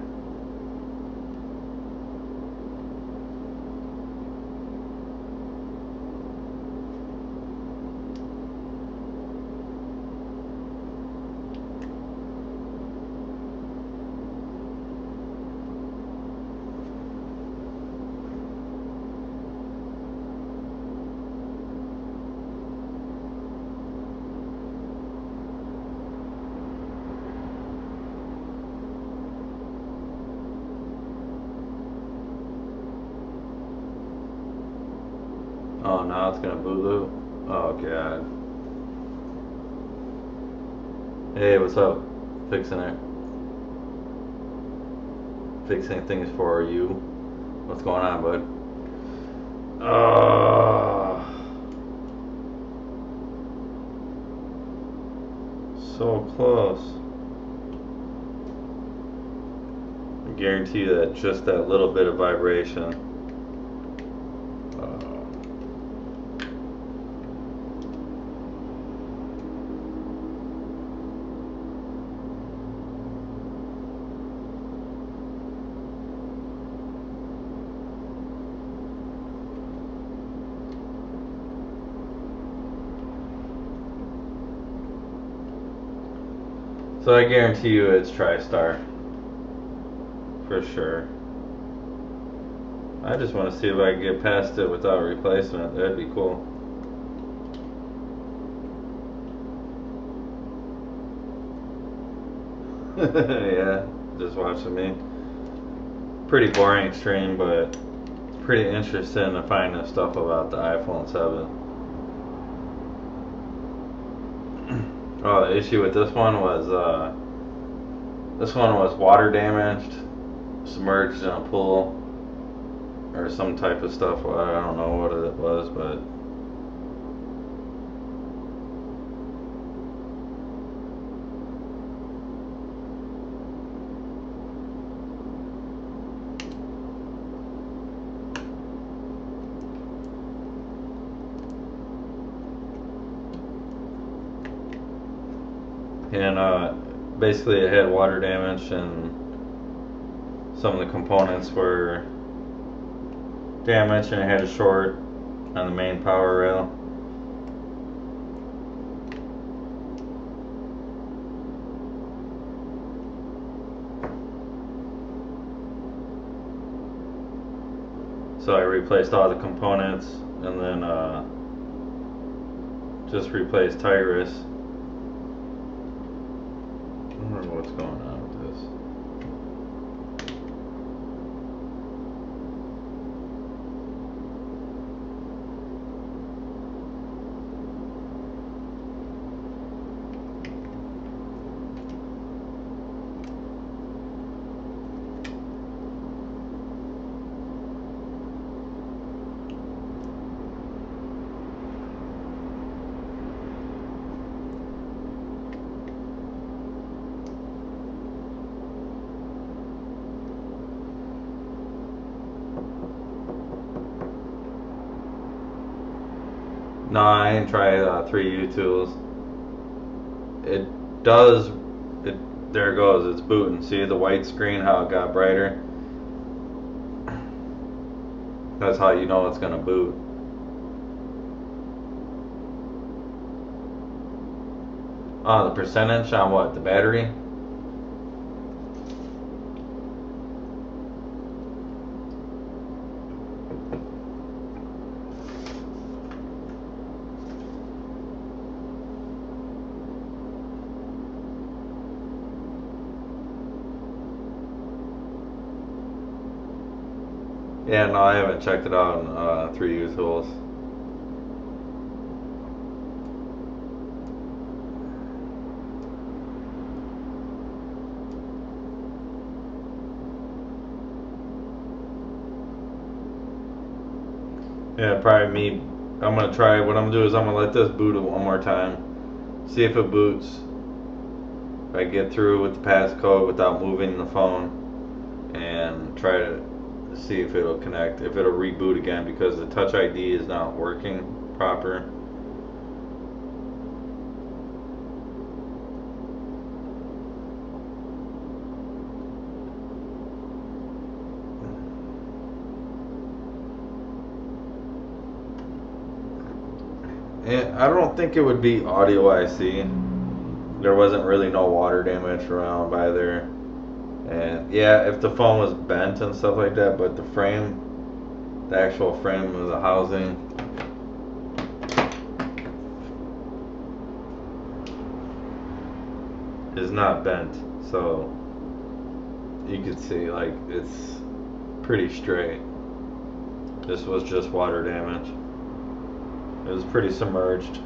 Speaker 1: Oh, now it's gonna boot loop. Oh god. Hey, what's up? Fixing it. Fixing things for you. What's going on, bud? So close. I guarantee you that just that little bit of vibration. So I guarantee you it's TriStar. For sure. I just want to see if I can get past it without a replacement. That'd be cool. Yeah, just watching me. Pretty boring stream, but pretty interesting to find the stuff about the iPhone 7. Oh, the issue with this one was water damaged, submerged in a pool, or some type of stuff. I don't know what it was, but and basically it had water damage and some of the components were damaged and it had a short on the main power rail. So I replaced all the components and then just replaced tires. I wonder what's going on with this. No, I didn't try 3U tools. It does. There it goes. It's booting. See the white screen? How it got brighter. That's how you know it's gonna boot. Oh, the percentage on what? The battery? Yeah, no, I haven't checked it out on 3U tools. Yeah, probably me. I'm gonna try. What I'm gonna do is I'm gonna let this boot one more time, see if it boots. If I get through with the passcode without moving the phone, and try to see if it'll connect, if it'll reboot again, because the Touch ID is not working proper. And I don't think it would be audio IC. There wasn't really no water damage around by there. And yeah, if the phone was bent and stuff like that, but the frame, the actual frame of the housing, is not bent. So you could see like it's pretty straight. This was just water damage. It was pretty submerged.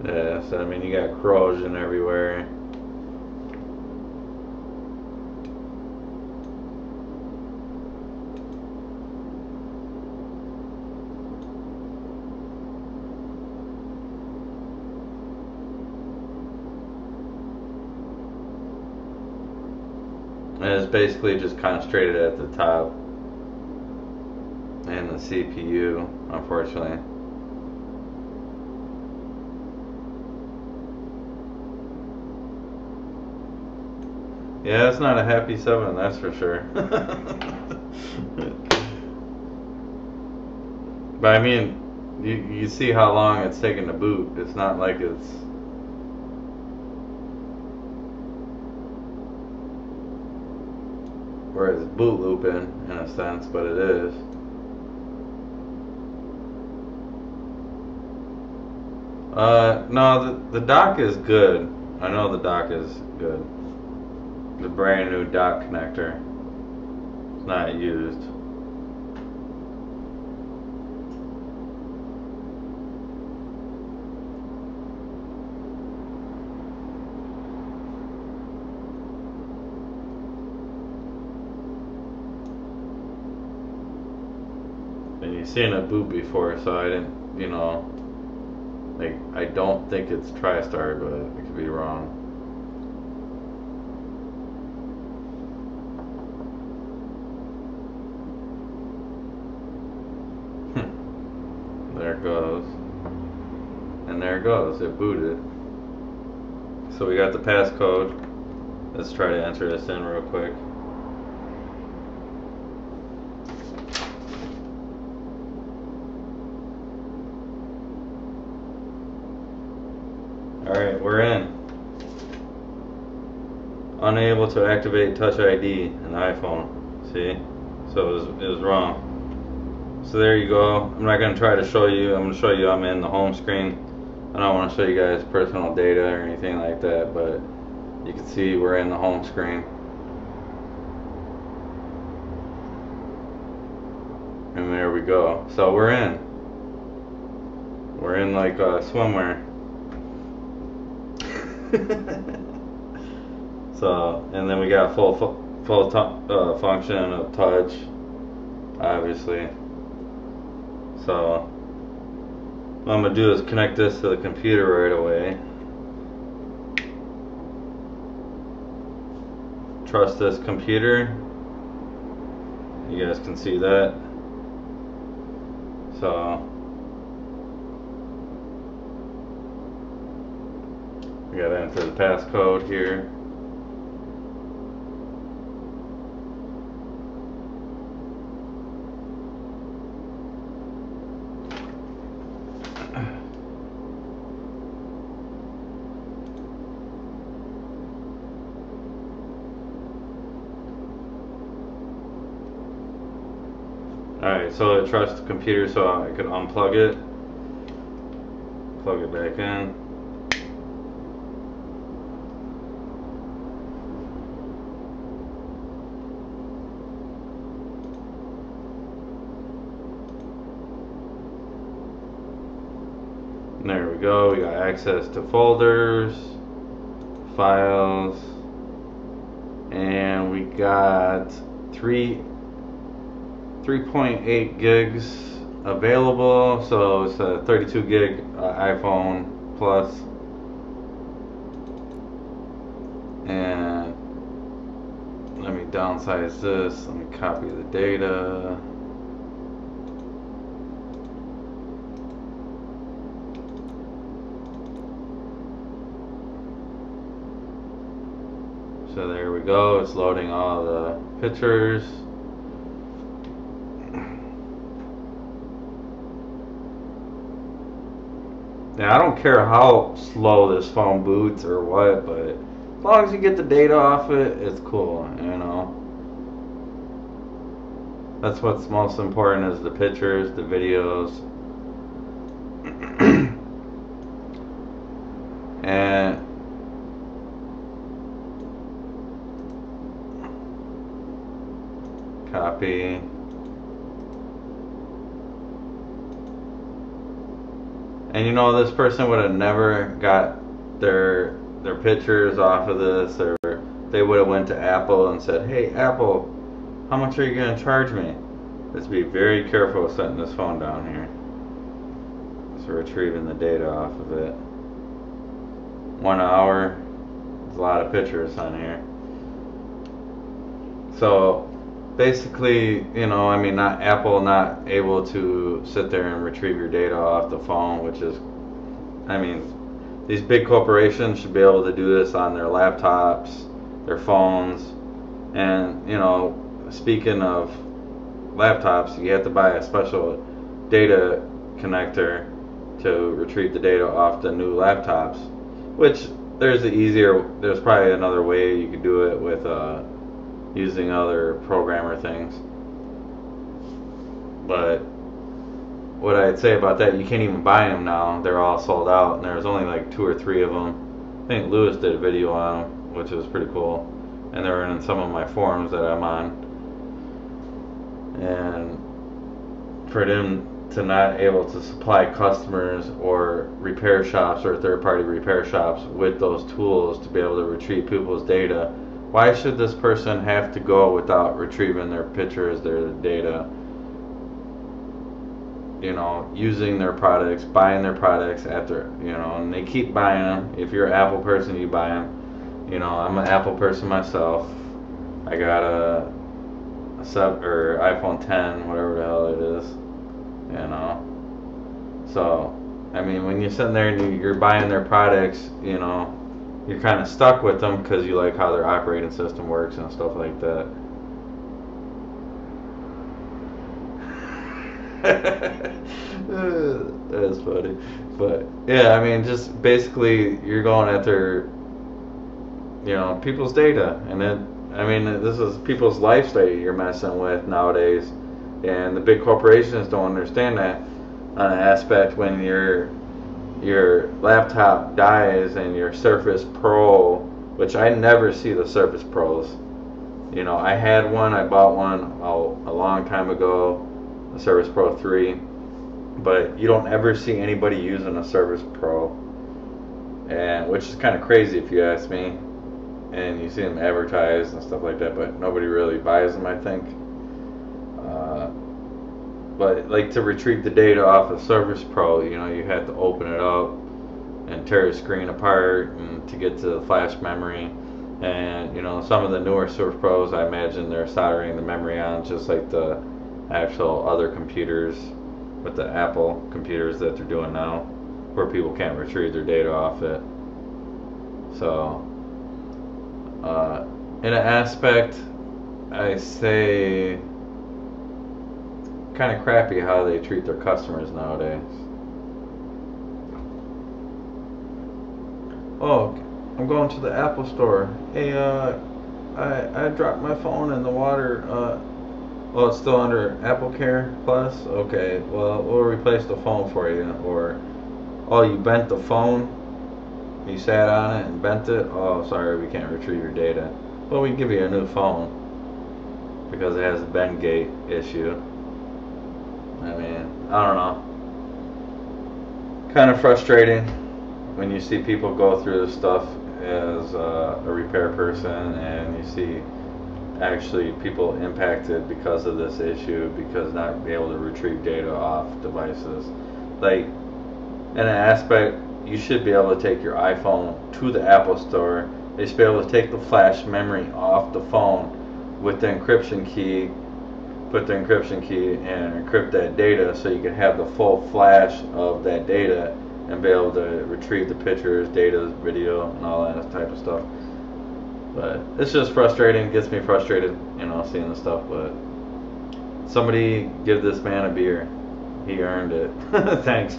Speaker 1: Yeah, so I mean you got corrosion everywhere. And it's basically just concentrated at the top. and the CPU, unfortunately. Yeah, it's not a happy 7, that's for sure. But I mean, you see how long it's taken to boot. It's not like it's... where it's boot looping in a sense, but it is. No, the dock is good. I know the dock is good. The brand new dock connector. It's not used. And you've seen it boot before, so I didn't, you know, like, I don't think it's TriStar, but I could be wrong. There it goes. And there it goes, it booted. So we got the passcode. Let's try to enter this in real quick. Alright, we're in. Unable to activate Touch ID in the iPhone. See? So it was wrong. So there you go. I'm not going to try to show you. I'm going to show you I'm in the home screen. I don't want to show you guys personal data or anything like that, but you can see we're in the home screen. And there we go. So we're in. We're in like swimwear. So, and then we got full function of touch, obviously. So what I'm gonna do is connect this to the computer right away. Trust this computer. You guys can see that. So we gotta enter the passcode here. Alright, so it trusts the computer, so I could unplug it, plug it back in. And there we go, we got access to folders, files, and we got 3.8 gigs available, so it's a 32 gig iPhone Plus. And let me downsize this, let me copy the data. So there we go, it's loading all the pictures. Now I don't care how slow this phone boots or what, but as long as you get the data off it, it's cool, you know. That's what's most important, is the pictures, the videos. And copy. And you know, this person would have never got their pictures off of this, or they would have went to Apple and said, "Hey Apple, how much are you going to charge me?" Let's be very careful setting this phone down here. So retrieving the data off of it. 1 hour. There's a lot of pictures on here. So basically, I mean, not Apple not able to sit there and retrieve your data off the phone, which is, I mean, these big corporations should be able to do this on their laptops, their phones, and, speaking of laptops, you have to buy a special data connector to retrieve the data off the new laptops, which there's probably another way you could do it with using other programmer things. But what I'd say about that, you can't even buy them now. They're all sold out, and there's only like 2 or 3 of them. I think Lewis did a video on them, which was pretty cool, and they're in some of my forums that I'm on. And for them to not able to supply customers or repair shops or third-party repair shops with those tools to be able to retrieve people's data, why should this person have to go without retrieving their pictures, their data, using their products, buying their products after, and they keep buying them. If you're an Apple person, you buy them. I'm an Apple person myself. I got a iPhone 10, whatever the hell it is, So, I mean, when you're sitting there and you're buying their products, you're kind of stuck with them because you like how their operating system works and stuff like that. That's funny. But, yeah, I mean, just basically you're going after, people's data. And then, I mean, this is people's lifestyle you're messing with nowadays. And the big corporations don't understand that on an aspect when your laptop dies and your Surface Pro, which I never see the Surface Pros. I had one, I bought one a long time ago, the Surface Pro 3, but you don't ever see anybody using a Surface Pro, and which is kind of crazy if you ask me. And you see them advertised and stuff like that, but nobody really buys them, I think. But like to retrieve the data off of Surface Pro, you had to open it up and tear the screen apart and to get to the flash memory. And some of the newer Surface Pros, I imagine they're soldering the memory on just like the actual other computers with the Apple computers that they're doing now, where people can't retrieve their data off it. So in an aspect, I say kind of crappy how they treat their customers nowadays. Oh, I'm going to the Apple store. Hey, I dropped my phone in the water. Well, it's still under Apple Care Plus. Okay, well, we'll replace the phone for you. Or, oh, you bent the phone. You sat on it and bent it. Oh, sorry, we can't retrieve your data. Well, we can give you a new phone because it has a bend gate issue. I mean, I don't know. Kind of frustrating when you see people go through this stuff as a repair person, and you see actually people impacted because of this issue, because not be able to retrieve data off devices. Like, in an aspect, you should be able to take your iPhone to the Apple store. They should be able to take the flash memory off the phone with the encryption key, put the encryption key and encrypt that data so you can have the full flash of that data and be able to retrieve the pictures, data, video, and all that type of stuff. But it's just frustrating, gets me frustrated, seeing this stuff. But somebody give this man a beer. He earned it. Thanks.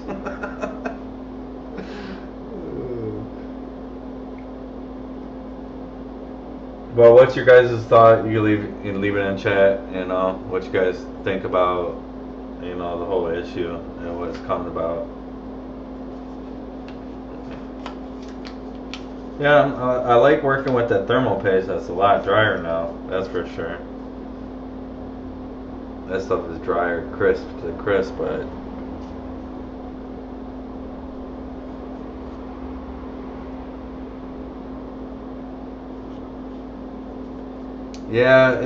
Speaker 1: Well, what's your guys' thought? You can leave it in chat, what you guys think about, the whole issue and what it's coming about. Yeah, I like working with that thermal paste. That's a lot drier now, that's for sure. That stuff is drier, crisp to crisp, but yeah,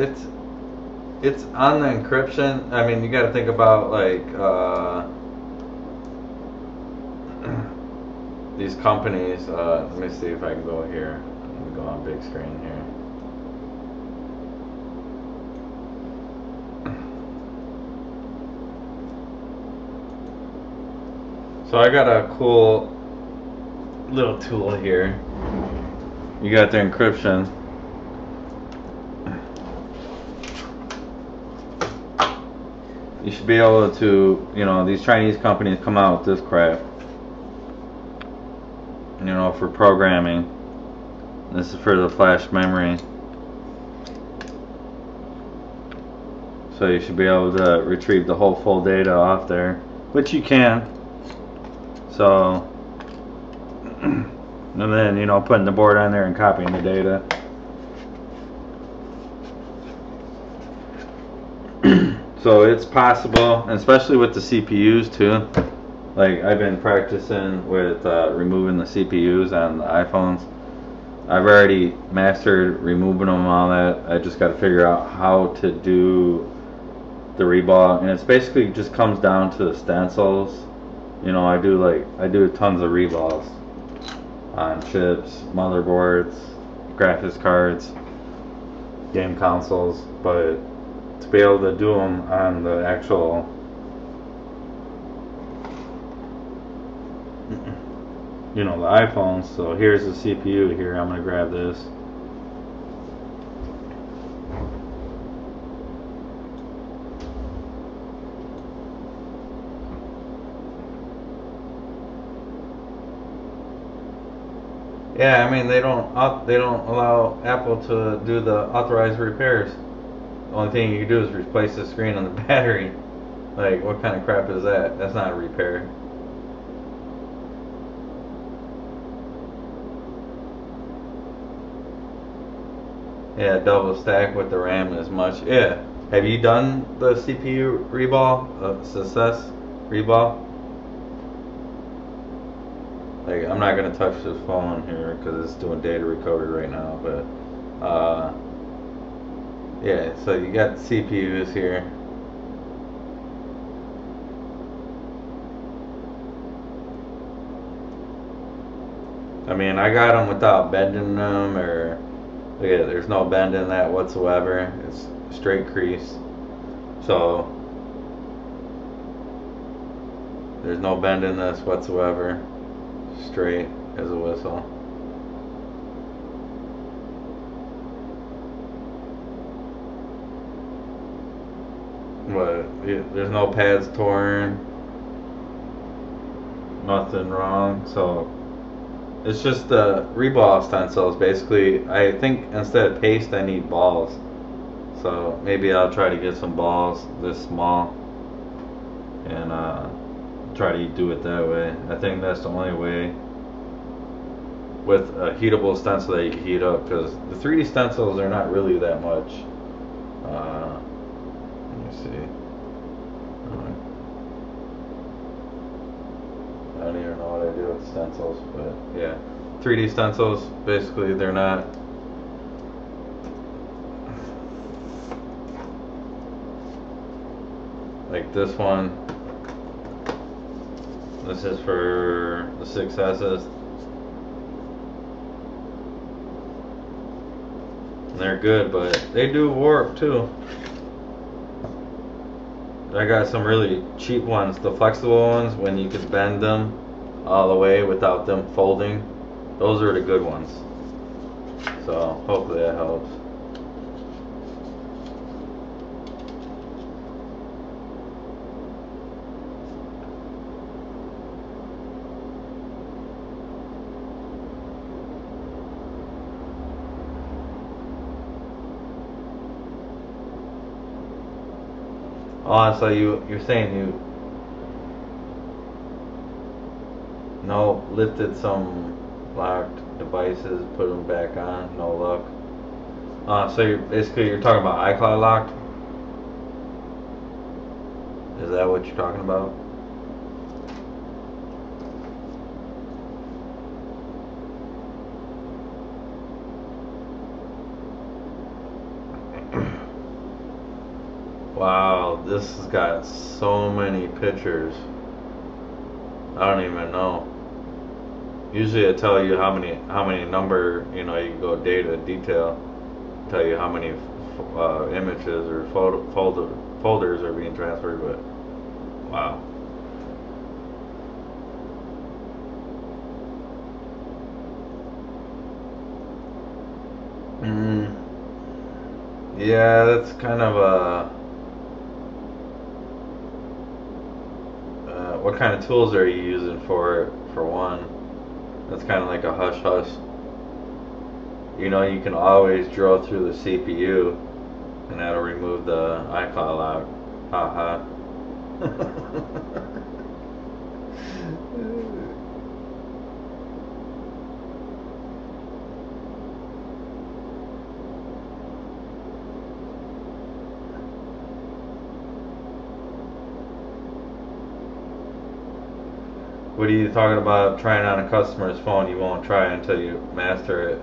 Speaker 1: it's on the encryption. I mean, you got to think about like these companies. Let me see if I can go here. Let me go on big screen here. So I got a cool little tool here. You got the encryption. You should be able to, these Chinese companies come out with this crap, for programming. This is for the flash memory. So you should be able to retrieve the whole full data off there, which you can. So, and then, putting the board on there and copying the data. So it's possible, especially with the CPUs too. Like I've been practicing with removing the CPUs on the iPhones. I've already mastered removing them and all that. I just got to figure out how to do the reball, and it's basically just comes down to the stencils. I do tons of reballs on chips, motherboards, graphics cards, game consoles, but to be able to do them on the actual the iPhones. So here's the CPU here. I'm gonna grab this. Yeah, I mean they don't allow Apple to do the authorized repairs. The only thing you can do is replace the screen and the battery. Like, what kind of crap is that? That's not a repair. Yeah, double stack with the RAM is much. Yeah. Have you done the CPU reball? Success reball? Like, I'm not gonna touch this phone here because it's doing data recovery right now, but yeah, so you got CPUs here. I mean, I got them without bending them, or look at it, there's no bend in that whatsoever. It's straight crease. So there's no bend in this whatsoever. Straight as a whistle. But there's no pads torn, nothing wrong. So it's just the reball stencils. Basically, I think instead of paste, I need balls. So maybe I'll try to get some balls this small and try to do it that way. I think that's the only way with a heatable stencil that you can heat up, because the 3D stencils are not really that much. Let me see. I don't even know what I do with stencils, but yeah, 3D stencils, basically they're not like this one. This is for the 6S's. They're good, but they do warp too. I got some really cheap ones, the flexible ones, when you can bend them all the way without them folding. Those are the good ones. So hopefully that helps. Oh, so you're saying you lifted some locked devices, put them back on, no luck. So you're talking about iCloud locked? Is that what you're talking about? Wow, this has got so many pictures. I don't even know. Usually I tell you how many number, you can go data detail, tell you how many images or folders are being transferred, but wow. Yeah, that's kind of a. What kind of tools are you using for it? For one, that's kind of like a hush hush. You know, you can always drill through the CPU, and that'll remove the iCloud lock. Haha. What are you talking about trying on a customer's phone? You won't try until you master it.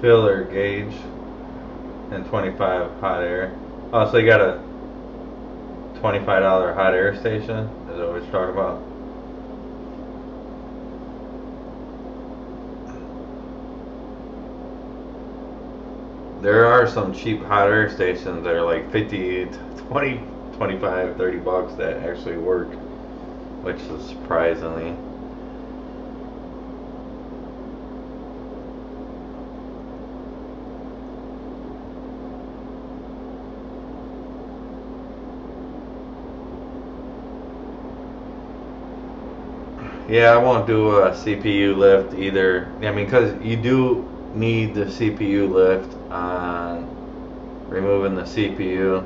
Speaker 1: Filler gauge and 25 hot air. Oh, so you got a $25 hot air station? Is that what you're talking about? There are some cheap hot air stations that are like 50, 20, 25, 30 bucks that actually work, which is surprisingly. Yeah, I won't do a CPU lift either. I mean, because you do need the CPU lift on removing the CPU.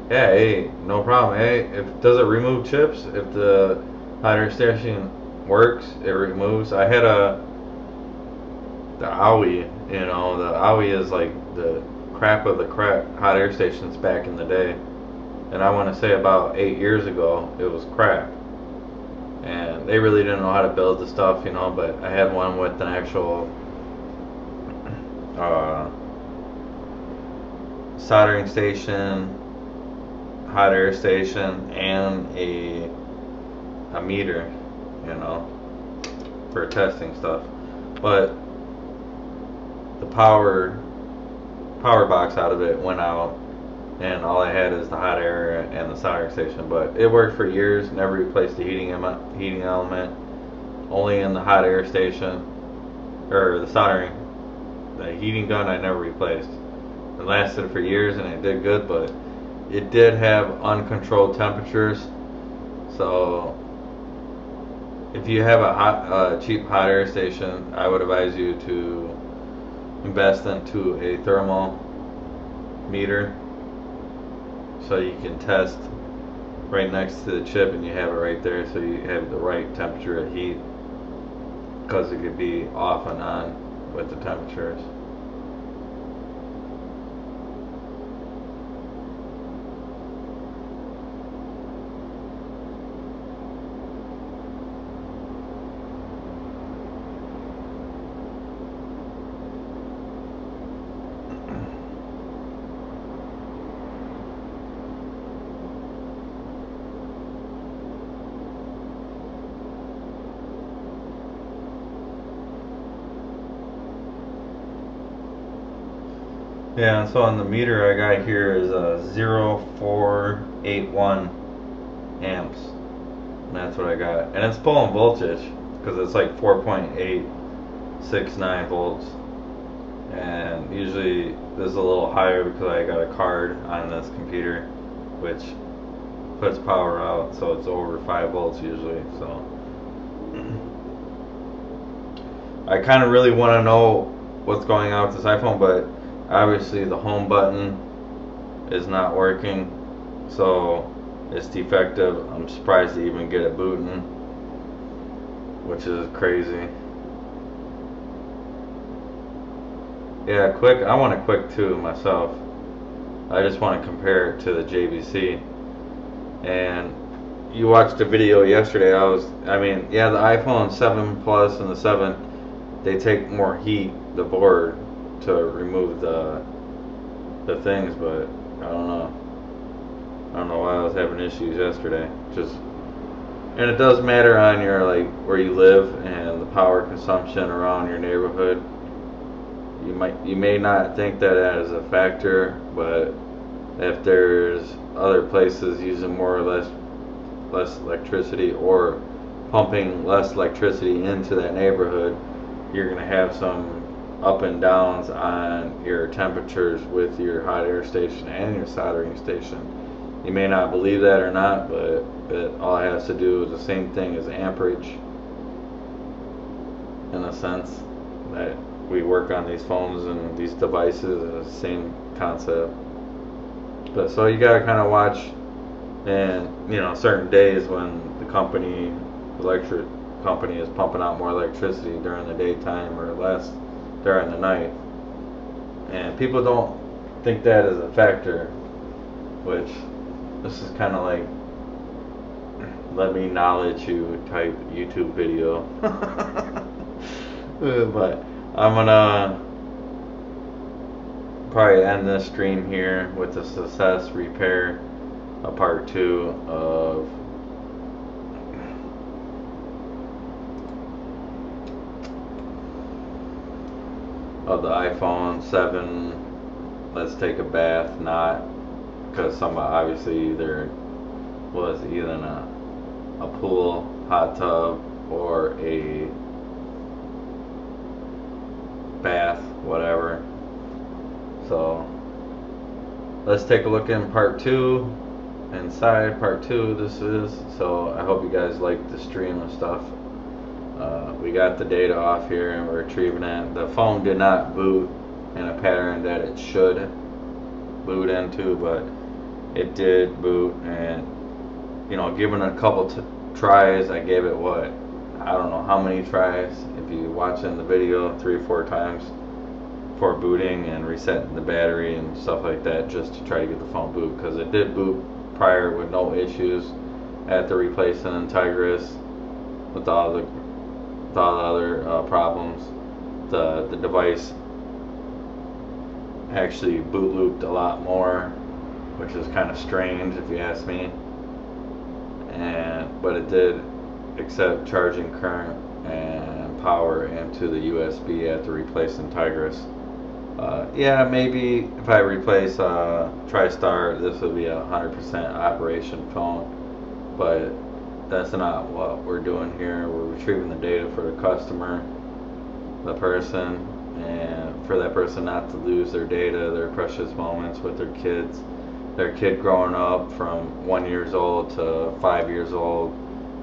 Speaker 1: Yeah, hey, no problem. Hey, if does it remove chips? If the hot air station works, it removes. I had the Owie. You know, the Owie is like the crap of the crap hot air stations back in the day. And I want to say about 8 years ago, it was crap. And they really didn't know how to build the stuff, you know, but I had one with an actual soldering station, hot air station, and a meter, you know, for testing stuff. But the power box out of it went out, and all I had is the hot air and the soldering station. But it worked for years. Never replaced the heating element. Only in the hot air station or the soldering. The heating gun I never replaced. It lasted for years and it did good, but it did have uncontrolled temperatures. So if you have a cheap hot air station, I would advise you to invest into a thermal meter, so you can test right next to the chip and you have it right there, so you have the right temperature of heat, because it could be off and on with the temperatures. Yeah, and so on the meter I got here is a 0481 amps, and that's what I got. And it's pulling voltage because it's like 4.869 volts. And usually this is a little higher because I got a card on this computer, which puts power out, so it's over 5 volts usually. So I kind of really want to know what's going on with this iPhone, but obviously the home button is not working, so it's defective. I'm surprised to even get it booting, which is crazy. Yeah, quick. I want a quick too myself. I just want to compare it to the JVC. And you watched a video yesterday. Yeah, the iPhone 7 Plus and the 7, they take more heat, the board, to remove the things, but I don't know. I don't know why I was having issues yesterday. And it does matter on your, like, where you live and the power consumption around your neighborhood. You may not think that as a factor, but if there's other places using more or less electricity, or pumping less electricity into that neighborhood, you're going to have some up and downs on your temperatures with your hot air station and your soldering station. You may not believe that or not, but it all has to do with the same thing as amperage, in a sense that we work on these phones and these devices, and the same concept. But so you gotta kind of watch, and certain days when the electric company is pumping out more electricity during the daytime or less during the night, and people don't think that is a factor, which this is kind of like let me knowledge you type YouTube video. But I'm gonna probably end this stream here with the success repair, a part 2 of the iPhone 7 let's take a bath, not because somebody obviously either was either in a pool, hot tub, or a bath, whatever. So let's take a look in part 2, inside part 2 this is. So I hope you guys like the stream and stuff. We got the data off here and we're retrieving it. The phone did not boot in a pattern that it should boot into, but it did boot, and given a couple tries, I gave it I don't know how many tries, if you watching the video, 3 or 4 times for booting and resetting the battery and stuff like that, just to try to get the phone boot, because it did boot prior with no issues after replacing Integris with all the other problems. The device actually boot looped a lot more, which is kind of strange if you ask me, but it did accept charging current and power into the USB after replacing Tigris. Yeah, maybe if I replace TriStar, this would be a 100% operation phone, but that's not what we're doing here. We're retrieving the data for the customer, the person, and for that person not to lose their data, their precious moments with their kids, their kid growing up from 1 year old to 5 years old,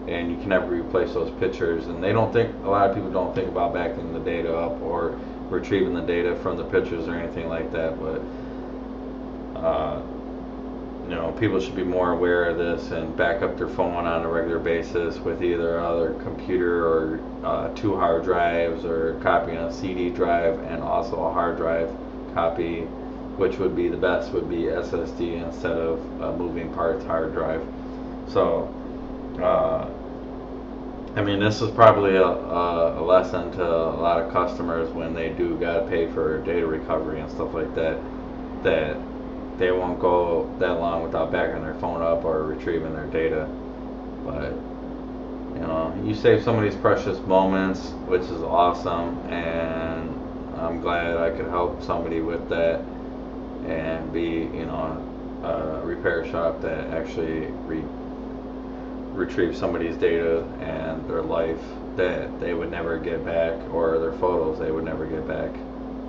Speaker 1: and you can never replace those pictures. And a lot of people don't think about backing the data up or retrieving the data from the pictures or anything like that, but people should be more aware of this and back up their phone on a regular basis with either other computer or 2 hard drives, or copying a CD drive and also a hard drive copy, which would be the best, would be SSD instead of moving parts hard drive. So this is probably a lesson to a lot of customers when they do gotta pay for data recovery and stuff like that, that they won't go that long without backing their phone up or retrieving their data. But you save somebody's precious moments, which is awesome, and I'm glad I could help somebody with that and be a repair shop that actually retrieve somebody's data and their life that they would never get back, or their photos they would never get back,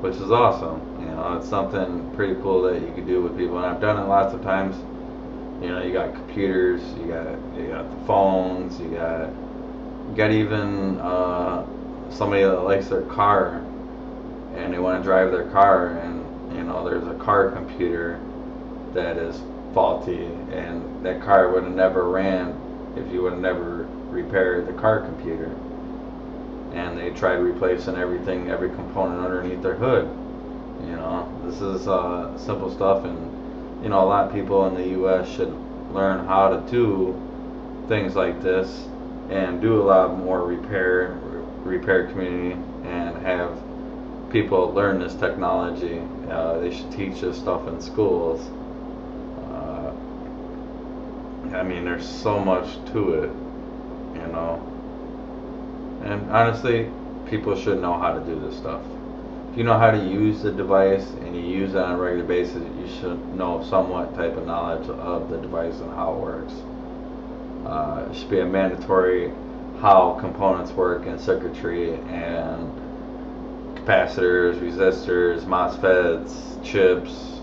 Speaker 1: which is awesome. It's something pretty cool that you can do with people, and I've done it lots of times. You got computers, you got the phones, you got even somebody that likes their car and they want to drive their car, and there's a car computer that is faulty, and that car would have never ran if you would have never repaired the car computer. And they tried replacing everything, every component underneath their hood. You know, this is simple stuff, and you know, a lot of people in the U.S. should learn how to do things like this and do a lot more repair community, and have people learn this technology. They should teach this stuff in schools. I mean, there's so much to it, you know. And honestly, people should know how to do this stuff. If you know how to use the device and you use it on a regular basis, you should know somewhat type of knowledge of the device and how it works. It should be a mandatory how components work in circuitry and capacitors, resistors, MOSFETs, chips,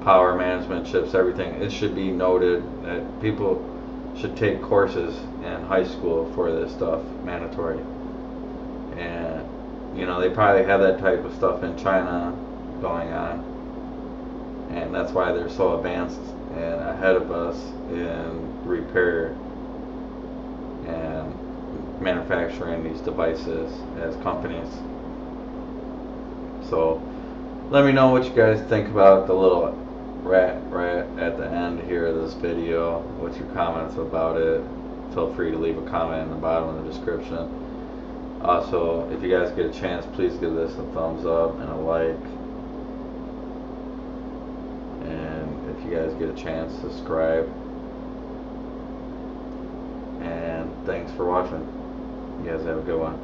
Speaker 1: power management chips, everything. It should be noted that people should take courses in high school for this stuff, mandatory. And you know, they probably have that type of stuff in China going on, and that's why they're so advanced and ahead of us in repair and manufacturing these devices as companies. So let me know what you guys think about the little rat right at the end here of this video. What's your comments about it? Feel free to leave a comment in the bottom of the description. Also, if you guys get a chance, please give this a thumbs up and a like. And if you guys get a chance, subscribe. And thanks for watching. You guys have a good one.